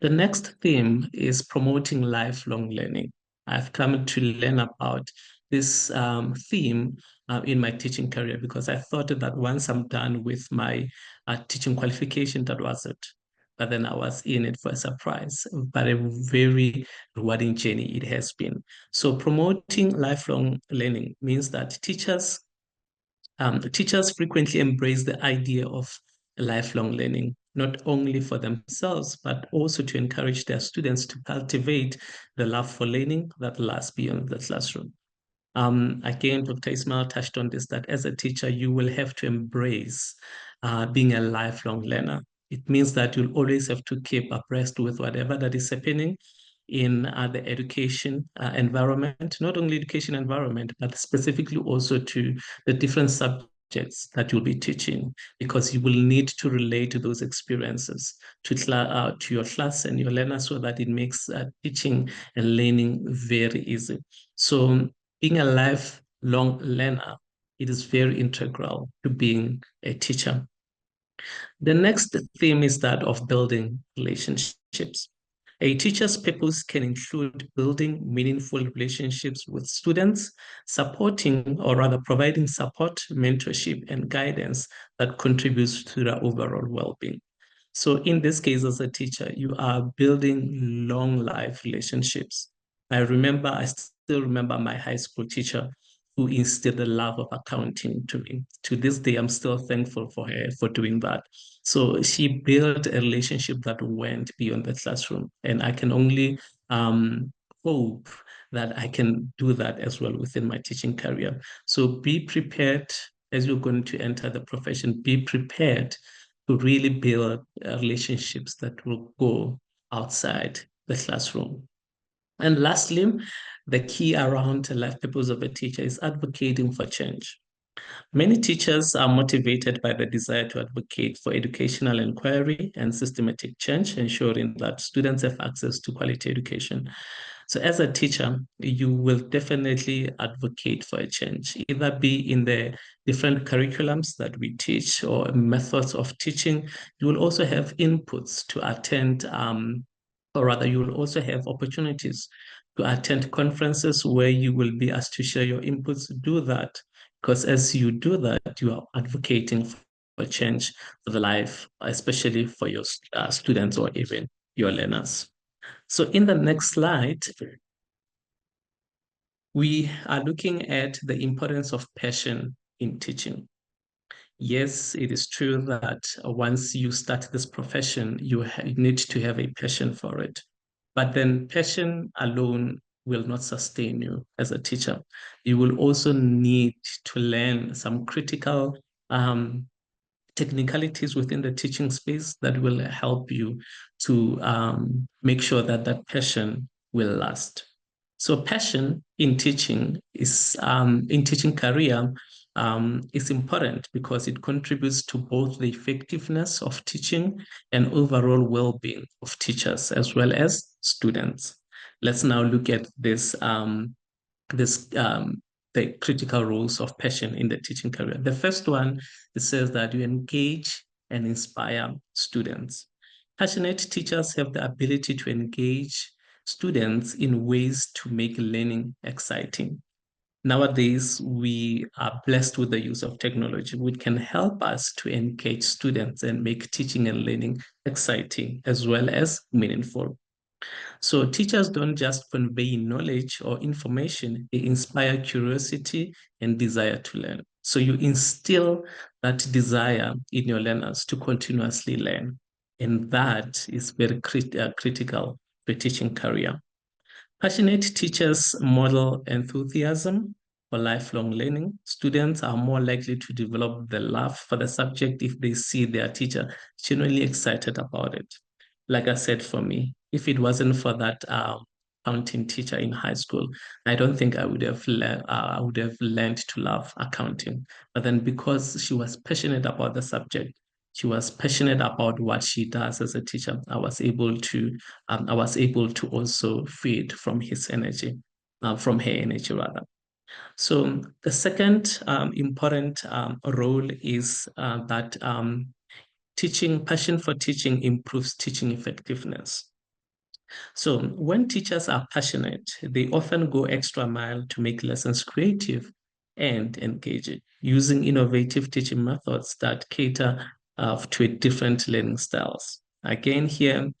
The next theme is promoting lifelong learning. I've come to learn about this theme in my teaching career because I thought that once I'm done with my teaching qualification, that was it. But then I was in it for a surprise, but a very rewarding journey it has been. So promoting lifelong learning means that teachers frequently embrace the idea of lifelong learning, not only for themselves, but also to encourage their students to cultivate the love for learning that lasts beyond the classroom. Again, Dr. Ismail touched on this, that as a teacher, you will have to embrace being a lifelong learner. It means that you'll always have to keep abreast with whatever that is happening in the education environment, not only education environment, but specifically also to the different subjects that you'll be teaching, because you will need to relate to those experiences to your class and your learners so that it makes teaching and learning very easy. So being a lifelong learner, it is very integral to being a teacher. The next theme is that of building relationships. A teacher's purpose can include building meaningful relationships with students, supporting or rather providing support, mentorship, and guidance that contributes to their overall well-being. So in this case, as a teacher, you are building long life relationships. I still remember my high school teacher who instilled the love of accounting to me. To this day, I'm still thankful for her for doing that. So she built a relationship that went beyond the classroom. And I can only hope that I can do that as well within my teaching career. So be prepared as you're going to enter the profession, be prepared to really build relationships that will go outside the classroom. And lastly, the key around the life purpose of a teacher is advocating for change. Many teachers are motivated by the desire to advocate for educational inquiry and systematic change, ensuring that students have access to quality education. So as a teacher, you will definitely advocate for a change, either be in the different curriculums that we teach or methods of teaching. You will also have inputs to attend, or rather you will also have opportunities to attend conferences where you will be asked to share your inputs. Do that, because as you do that, you are advocating for change for the life, especially for your students or even your learners. So in the next slide, we are looking at the importance of passion in teaching. Yes, it is true that once you start this profession, you need to have a passion for it. But then passion alone will not sustain you as a teacher. You will also need to learn some critical technicalities within the teaching space that will help you to make sure that that passion will last. So passion in teaching in teaching career is important because it contributes to both the effectiveness of teaching and overall well-being of teachers as well as students. Let's now look at the critical roles of passion in the teaching career. The first one, it says that you engage and inspire students. Passionate teachers have the ability to engage students in ways to make learning exciting. Nowadays, we are blessed with the use of technology, which can help us to engage students and make teaching and learning exciting as well as meaningful. So teachers don't just convey knowledge or information, they inspire curiosity and desire to learn. So you instill that desire in your learners to continuously learn. And that is very critical for a teaching career. Passionate teachers model enthusiasm for lifelong learning. Students are more likely to develop the love for the subject if they see their teacher genuinely excited about it. Like I said, for me, if it wasn't for that accounting teacher in high school, I don't think I would have learned to love accounting. But then because she was passionate about the subject, she was passionate about what she does as a teacher, I was able to also feed from his energy, from her energy rather. So the second important role is that passion for teaching improves teaching effectiveness. So when teachers are passionate, they often go extra mile to make lessons creative and engaging, using innovative teaching methods that cater to different learning styles. Again, here,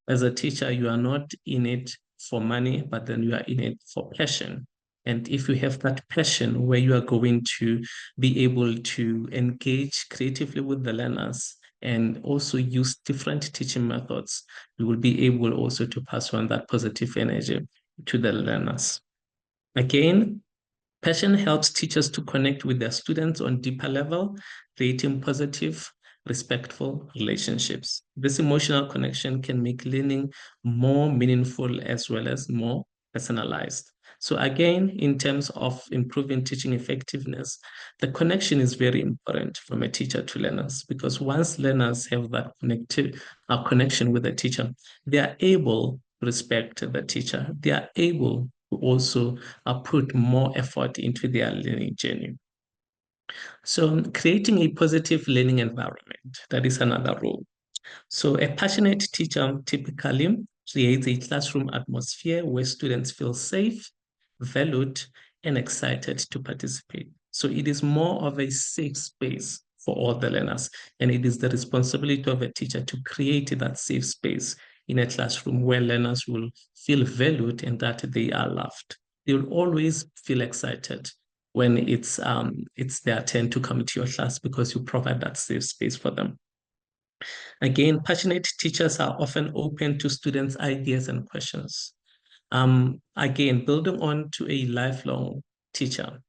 as a teacher, you are not in it for money, but then you are in it for passion. And if you have that passion where you are going to be able to engage creatively with the learners and also use different teaching methods, you will be able also to pass on that positive energy to the learners. Again, passion helps teachers to connect with their students on deeper level, creating positive, respectful relationships. This emotional connection can make learning more meaningful as well as more personalized. So again, in terms of improving teaching effectiveness, the connection is very important from a teacher to learners, because once learners have that connection with the teacher, they are able to respect the teacher. They are able to also put more effort into their learning journey. So creating a positive learning environment, that is another role. So a passionate teacher typically creates a classroom atmosphere where students feel safe, valued, and excited to participate. So it is more of a safe space for all the learners. And it is the responsibility of a teacher to create that safe space in a classroom where learners will feel valued and that they are loved. They will always feel excited when it's their turn to come to your class, because you provide that safe space for them. Again, passionate teachers are often open to students' ideas and questions. Again, building on to a lifelong teacher,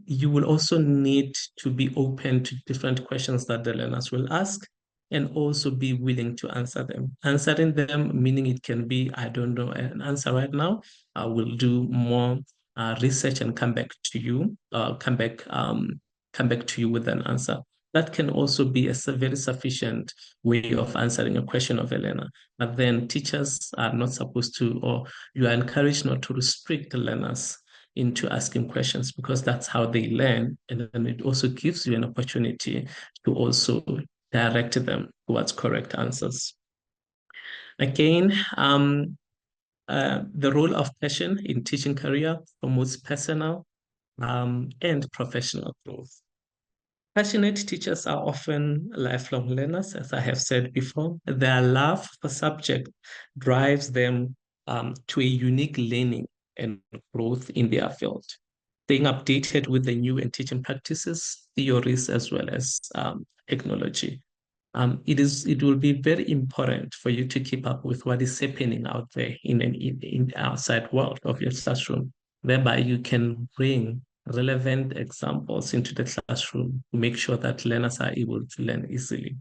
you will also need to be open to different questions that the learners will ask, and also be willing to answer them. Answering them, meaning it can be, I don't know an answer right now. I will do more research and come back to you, come back to you with an answer. That can also be a very sufficient way of answering a question of a learner. But then teachers are not supposed to, or you are encouraged not to restrict the learners into asking questions, because that's how they learn. And then it also gives you an opportunity to also direct them towards correct answers. Again, the role of passion in teaching career promotes personal and professional growth. Passionate teachers are often lifelong learners, as I have said before. Their love for subject drives them to a unique learning and growth in their field, staying updated with the new and teaching practices, theories, as well as technology. It will be very important for you to keep up with what is happening out there in the outside world of your classroom, whereby you can bring relevant examples into the classroom to make sure that learners are able to learn easily.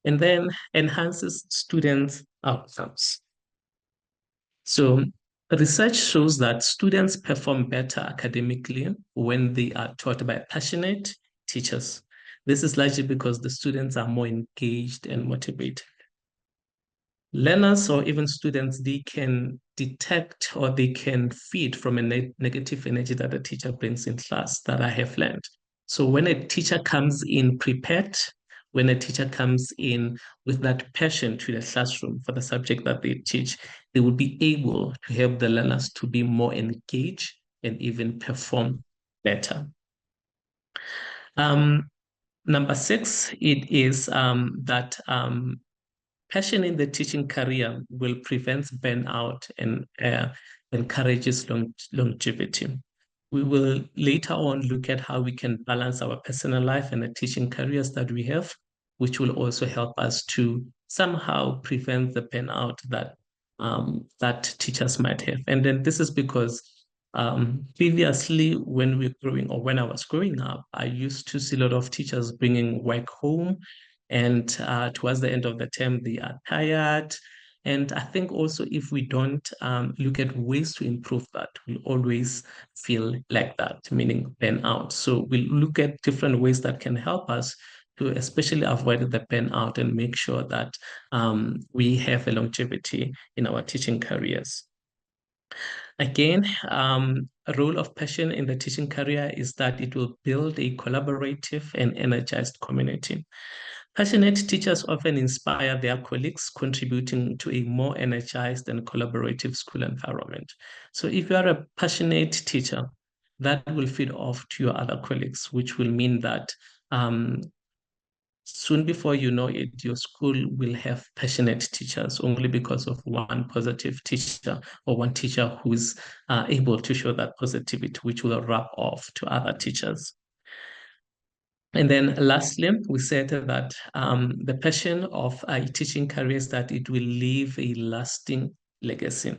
And then enhances students' outcomes. So research shows that students perform better academically when they are taught by passionate teachers. This is largely because the students are more engaged and motivated. Learners or even students, they can detect or they can feed from a negative energy that the teacher brings in class that I have learned. So when a teacher comes in prepared when a teacher comes in with that passion to the classroom for the subject that they teach, they will be able to help the learners to be more engaged and even perform better. Number 6, it is that passion in the teaching career will prevent burnout and encourages longevity. We will later on look at how we can balance our personal life and the teaching careers that we have, which will also help us to somehow prevent the burnout that that teachers might have. And then this is because previously, when I was growing up, I used to see a lot of teachers bringing work home, and towards the end of the term, they are tired. And I think also if we don't look at ways to improve that, we'll always feel like that, meaning burnout. So we'll look at different ways that can help us to especially avoid the burnout and make sure that we have a longevity in our teaching careers. Again, a role of passion in the teaching career is that it will build a collaborative and energized community. Passionate teachers often inspire their colleagues, contributing to a more energized and collaborative school environment. So if you are a passionate teacher, that will feed off to your other colleagues, which will mean that soon before you know it, your school will have passionate teachers only because of one positive teacher or one teacher who's able to show that positivity, which will rub off to other teachers. And then lastly, we said that the passion of a teaching career is that it will leave a lasting legacy.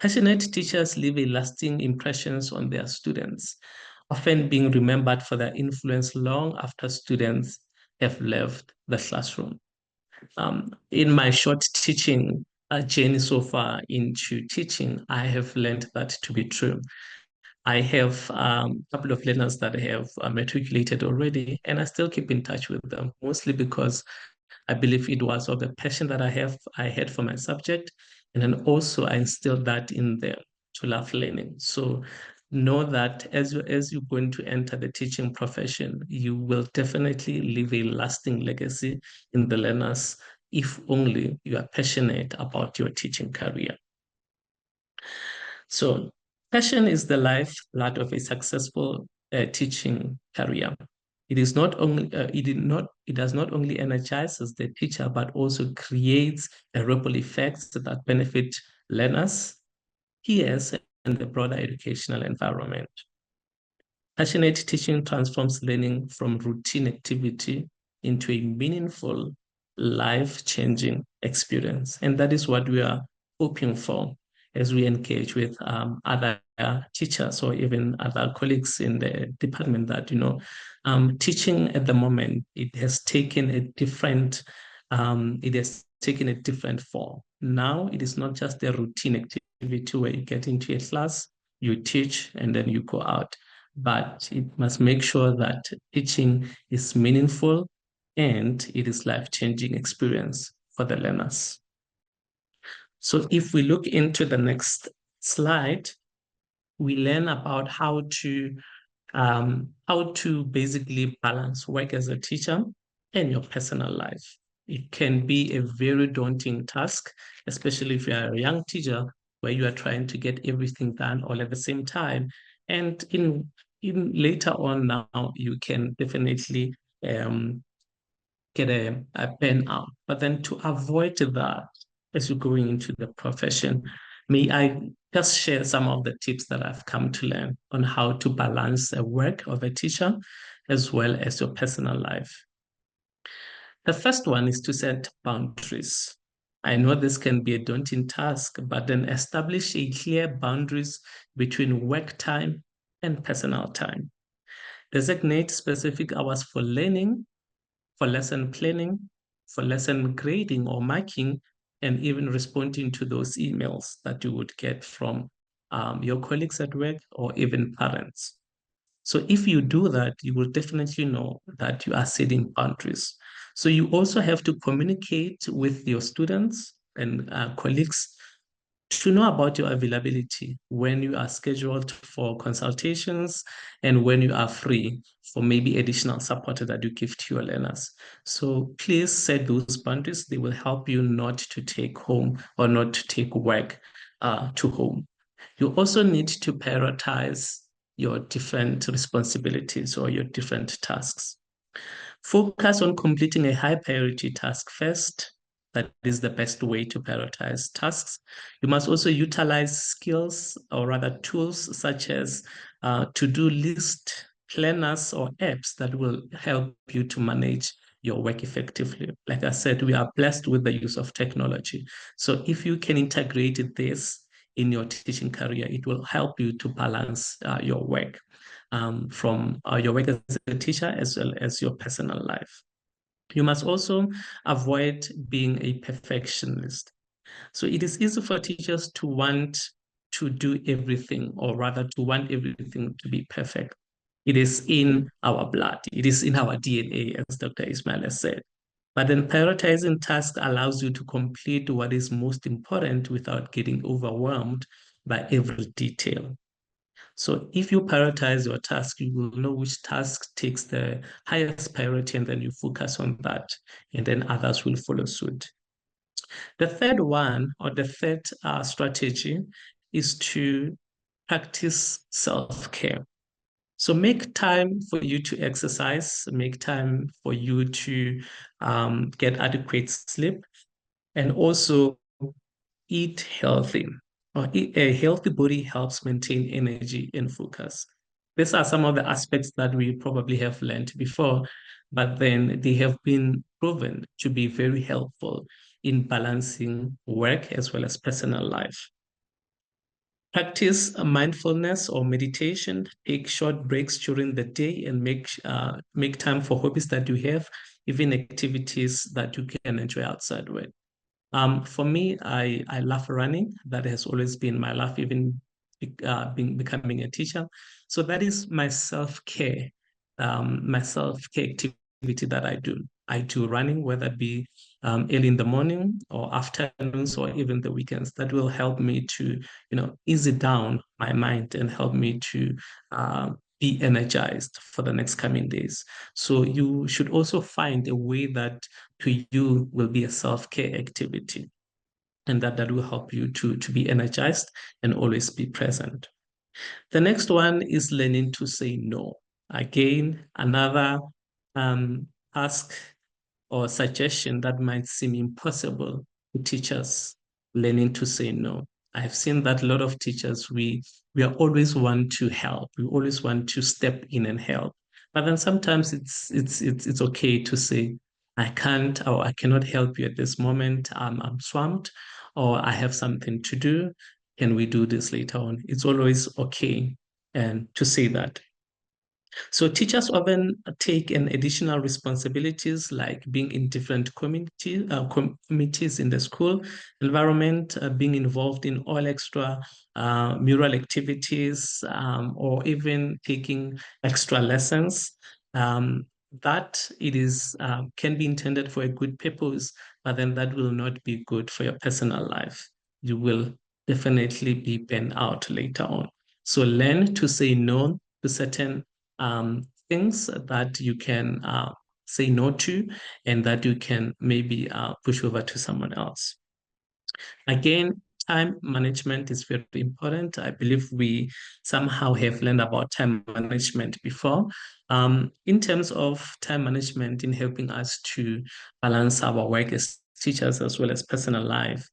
Passionate teachers leave a lasting impressions on their students, often being remembered for their influence long after students have left the classroom. In my short teaching journey so far into teaching, I have learned that to be true. I have a couple of learners that have matriculated already, and I still keep in touch with them, mostly because I believe it was of the passion that I had for my subject, and then also I instilled that in them to love learning. So know that as you're going to enter the teaching profession, you will definitely leave a lasting legacy in the learners if only you are passionate about your teaching career. So passion is the lifeblood of a successful teaching career. It is not only it does not only energizes the teacher, but also creates a ripple effects that benefit learners, peers, and the broader educational environment. Passionate teaching transforms learning from routine activity into a meaningful, life-changing experience. And that is what we are hoping for as we engage with other teachers or even other colleagues in the department that, teaching at the moment, it has taken a different form. Now it is not just a routine activity where you get into a class, you teach, and then you go out. But it must make sure that teaching is meaningful and it is life-changing experience for the learners. So if we look into the next slide, we learn about how to basically balance work as a teacher and your personal life. It can be a very daunting task, especially if you are a young teacher where you are trying to get everything done all at the same time. And in later on now, you can definitely get a burnout. But then to avoid that, as you're going into the profession, may I just share some of the tips that I've come to learn on how to balance the work of a teacher as well as your personal life. The first one is to set boundaries. I know this can be a daunting task, but then establish a clear boundaries between work time and personal time. Designate specific hours for learning, for lesson planning, for lesson grading or marking, and even responding to those emails that you would get from your colleagues at work or even parents. So if you do that, you will definitely know that you are setting boundaries. So you also have to communicate with your students and colleagues to know about your availability when you are scheduled for consultations and when you are free for maybe additional support that you give to your learners. So please set those boundaries. They will help you not to take home or not to take work to home. You also need to prioritize your different responsibilities or your different tasks. Focus on completing a high priority task first. That is the best way to prioritize tasks. You must also utilize skills or rather tools such as to-do list, planners, or apps that will help you to manage your work effectively. Like I said, we are blessed with the use of technology. So if you can integrate this in your teaching career, it will help you to balance your work from your work as a teacher as well as your personal life. You must also avoid being a perfectionist. So it is easy for teachers to want to do everything, or rather to want everything to be perfect. It is in our blood. It is in our DNA, as Dr. Ismail has said. But then prioritizing tasks allows you to complete what is most important without getting overwhelmed by every detail. So if you prioritize your task, you will know which task takes the highest priority, and then you focus on that, and then others will follow suit. The third one, or the third strategy, is to practice self-care. So make time for you to exercise, make time for you to get adequate sleep, and also eat healthy. A healthy body helps maintain energy and focus. These are some of the aspects that we probably have learned before, but then they have been proven to be very helpful in balancing work as well as personal life. Practice mindfulness or meditation. Take short breaks during the day and make time for hobbies that you have, even activities that you can enjoy outside with. For me, I love running. That has always been my life, even becoming a teacher. So that is my self-care activity that I do. I do running, whether it be early in the morning or afternoons or even the weekends. That will help me to, ease down my mind and help me to be energized for the next coming days. So you should also find a way that to you will be a self-care activity, and that will help you to be energized and always be present. The next one is learning to say no. Again, another ask or suggestion that might seem impossible to teachers, learning to say no. I have seen that a lot of teachers, we are always want to help. We always want to step in and help. But then sometimes it's okay to say, I can't, or I cannot help you at this moment. I'm swamped, or I have something to do. Can we do this later on? It's always okay and to say that. So teachers often take an additional responsibilities like being in different committees in the school environment, being involved in all extra mural activities, or even taking extra lessons. That it is can be intended for a good purpose, but then that will not be good for your personal life. You will definitely be burned out later on. So learn to say no to certain things that you can say no to, and that you can maybe push over to someone else. Again, time management is very important. I believe we somehow have learned about time management before. In terms of time management in helping us to balance our work as teachers as well as personal life,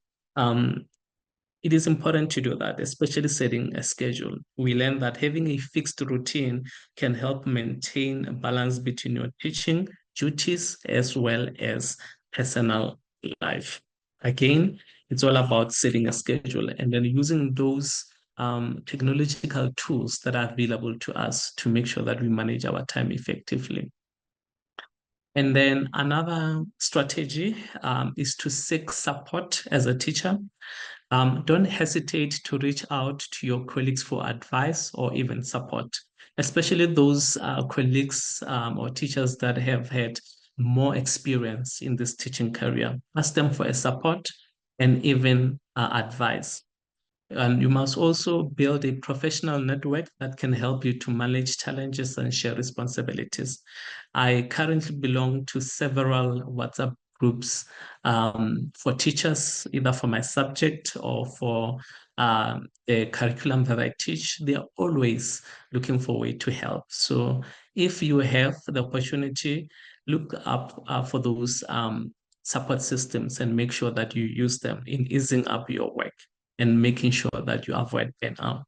it is important to do that, especially setting a schedule. We learned that having a fixed routine can help maintain a balance between your teaching duties as well as personal life. Again, it's all about setting a schedule and then using those technological tools that are available to us to make sure that we manage our time effectively. And then another strategy is to seek support as a teacher. Don't hesitate to reach out to your colleagues for advice or even support, especially those colleagues or teachers that have had more experience in this teaching career. Ask them for a support and even advice. And you must also build a professional network that can help you to manage challenges and share responsibilities. I currently belong to several WhatsApp groups for teachers, either for my subject or for the curriculum that I teach. They are always looking for a way to help. So if you have the opportunity, look up for those support systems and make sure that you use them in easing up your work and making sure that you avoid burnout.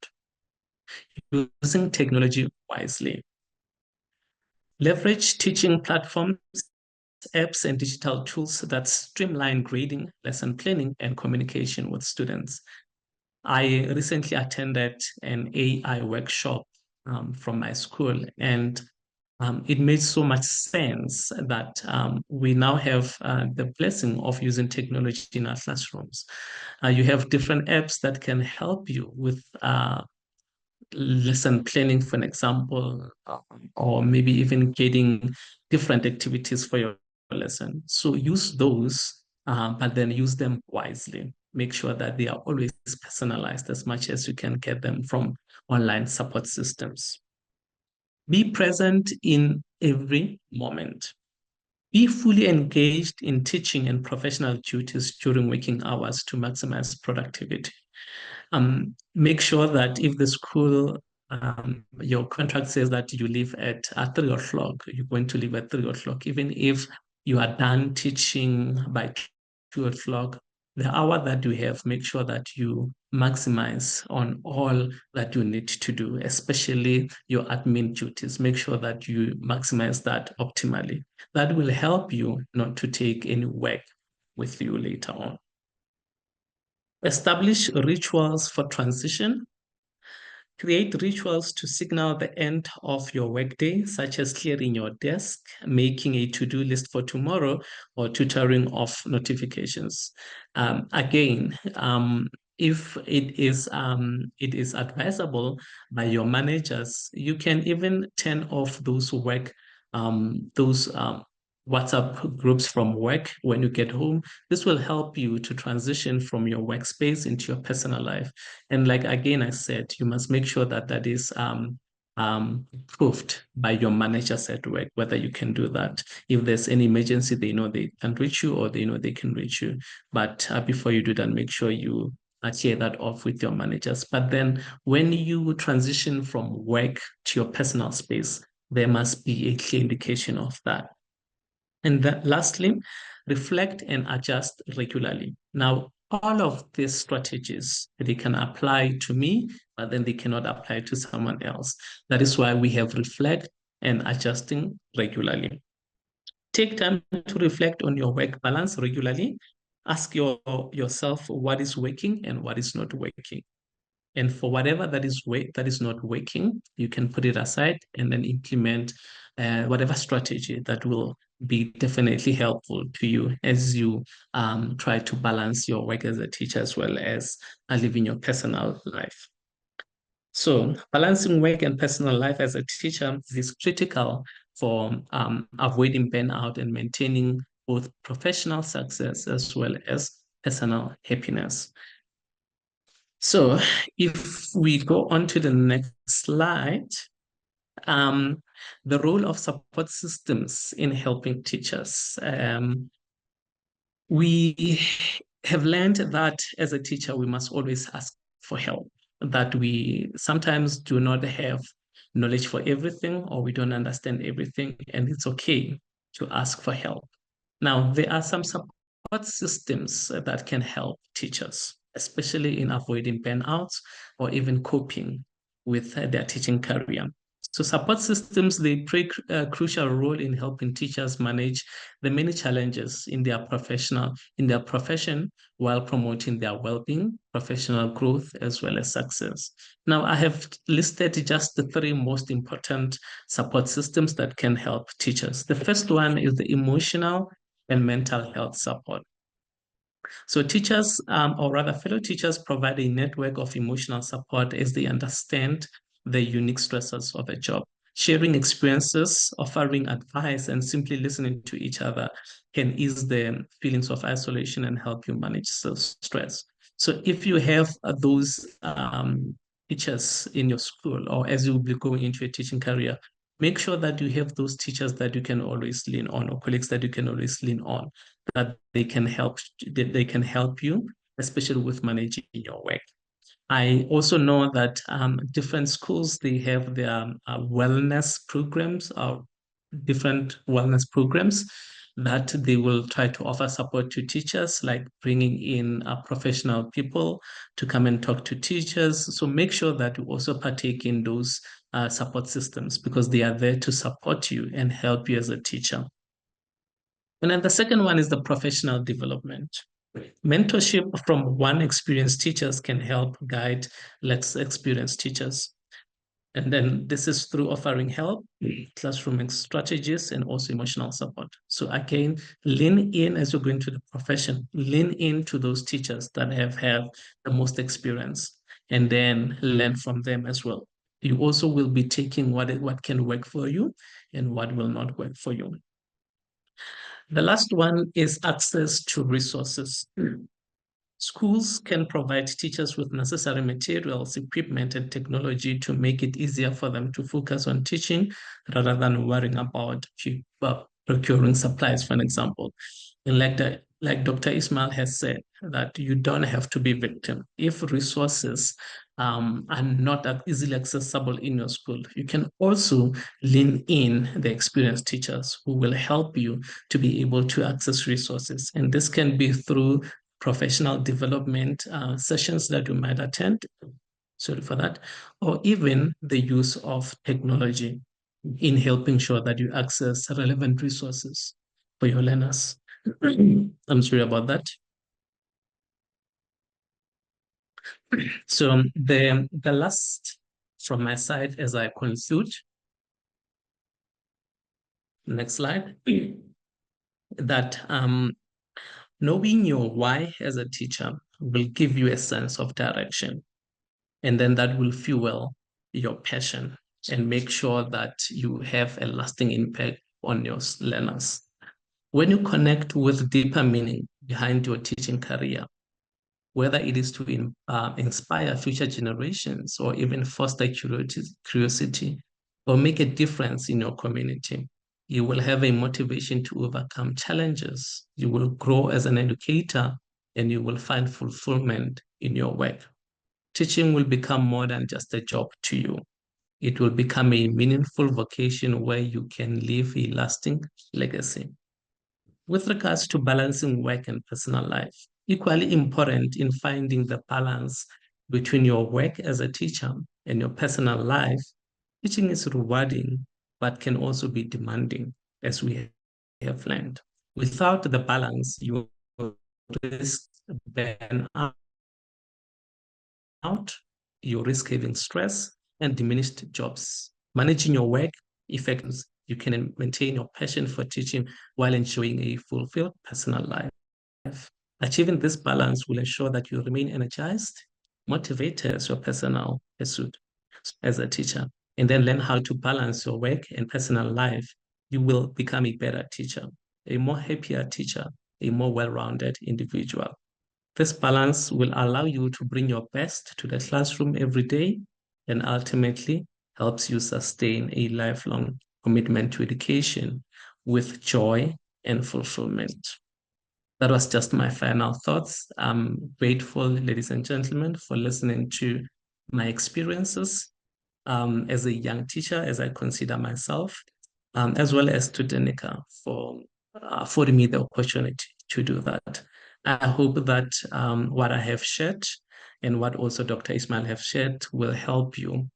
Using technology wisely. Leverage teaching platforms, apps, and digital tools that streamline grading, lesson planning, and communication with students. I recently attended an AI workshop from my school, and it made so much sense that we now have the blessing of using technology in our classrooms. You have different apps that can help you with lesson planning, for an example, or maybe even getting different activities for your lesson. So use those, but then use them wisely. Make sure that they are always personalized as much as you can get them from online support systems. Be present in every moment. Be fully engaged in teaching and professional duties during working hours to maximize productivity. Make sure that if the school, your contract says that you leave at 3 o'clock, you're going to leave at 3 o'clock, even if you are done teaching by 2 o'clock, the hour that you have, make sure that you maximize on all that you need to do, especially your admin duties. Make sure that you maximize that optimally. That will help you not to take any work with you later on. Establish rituals for transition. Create rituals to signal the end of your workday, such as clearing your desk, making a to-do list for tomorrow, or tutoring off notifications. Again, if it is advisable by your managers, you can even turn off those WhatsApp groups from work when you get home. This will help you to transition from your workspace into your personal life. And like again, I said, you must make sure that that is proved by your managers at work, whether you can do that. If there's any emergency, they know they can reach you or they know they can reach you. But before you do that, make sure you clear that off with your managers. But then when you transition from work to your personal space, there must be a clear indication of that. And then lastly, reflect and adjust regularly. Now, all of these strategies, they can apply to me, but then they cannot apply to someone else. That is why we have reflect and adjusting regularly. Take time to reflect on your work balance regularly. Ask yourself what is working and what is not working. And for whatever that is not working, you can put it aside and then implement whatever strategy that will be definitely helpful to you as you try to balance your work as a teacher as well as living your personal life. So balancing work and personal life as a teacher is critical for avoiding burnout and maintaining both professional success as well as personal happiness. So if we go on to the next slide, the role of support systems in helping teachers. We have learned that as a teacher, we must always ask for help, that we sometimes do not have knowledge for everything or we don't understand everything, and it's okay to ask for help. Now, there are some support systems that can help teachers, especially in avoiding burnouts or even coping with their teaching career. So support systems, they play a crucial role in helping teachers manage the many challenges in their profession while promoting their well-being, professional growth, as well as success. Now, I have listed just the 3 most important support systems that can help teachers. The first one is the emotional and mental health support. So teachers, or rather fellow teachers, provide a network of emotional support as they understand the unique stresses of a job. Sharing experiences, offering advice, and simply listening to each other can ease the feelings of isolation and help you manage stress. So if you have those teachers in your school, or as you will be going into a teaching career, make sure that you have those teachers that you can always lean on, or colleagues that you can always lean on, that they can help you, especially with managing your work. I also know that different schools, they have their wellness programs, or different wellness programs that they will try to offer support to teachers, like bringing in professional people to come and talk to teachers. So make sure that you also partake in those support systems, because they are there to support you and help you as a teacher. And then the second one is the professional development. Mentorship from one experienced teachers can help guide less experienced teachers. And then this is through offering help, classroom strategies, and also emotional support. So again, lean in as you go into the profession, lean into those teachers that have the most experience, and then learn from them as well. You also will be taking what can work for you and what will not work for you. The last one is access to resources. Schools can provide teachers with necessary materials, equipment, and technology to make it easier for them to focus on teaching rather than worrying about procuring supplies, for an example. And like Dr. Ismail has said, that you don't have to be victim. If resources are not easily accessible in your school, you can also lean in the experienced teachers who will help you to be able to access resources. And this can be through professional development sessions that you might attend, sorry for that, or even the use of technology in helping sure that you access relevant resources for your learners. I'm sorry about that. So the last from my side as I conclude, next slide, that knowing your why as a teacher will give you a sense of direction. And then that will fuel your passion and make sure that you have a lasting impact on your learners. When you connect with deeper meaning behind your teaching career, whether it is to inspire future generations or even foster curiosity or make a difference in your community, you will have a motivation to overcome challenges. You will grow as an educator, and you will find fulfillment in your work. Teaching will become more than just a job to you. It will become a meaningful vocation where you can leave a lasting legacy. With regards to balancing work and personal life, equally important in finding the balance between your work as a teacher and your personal life, teaching is rewarding, but can also be demanding, as we have learned. Without the balance, you risk burnout, you risk having stress and diminished jobs. Managing your work effectively, you can maintain your passion for teaching while enjoying a fulfilled personal life. Achieving this balance will ensure that you remain energized, motivated as your personal pursuit as a teacher, and then learn how to balance your work and personal life. You will become a better teacher, a more happier teacher, a more well-rounded individual. This balance will allow you to bring your best to the classroom every day, and ultimately helps you sustain a lifelong commitment to education with joy and fulfillment. That was just my final thoughts. I'm grateful, ladies and gentlemen, for listening to my experiences as a young teacher, as I consider myself, as well as to Danica for affording me the opportunity to do that. I hope that what I have shared and what also Dr. Ismail have shared will help you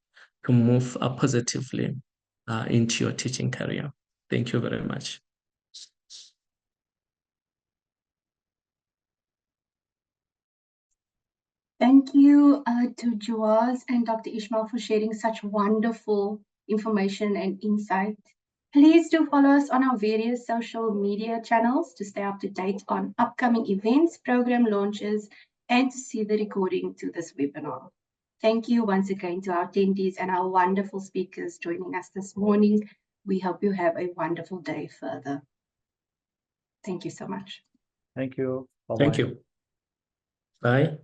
to move positively into your teaching career. Thank you very much. Thank you to Joas and Dr. Ismail for sharing such wonderful information and insight. Please do follow us on our various social media channels to stay up to date on upcoming events, program launches, and to see the recording to this webinar. Thank you once again to our attendees and our wonderful speakers joining us this morning. We hope you have a wonderful day further. Thank you so much. Thank you. Bye-bye. Thank you. Bye.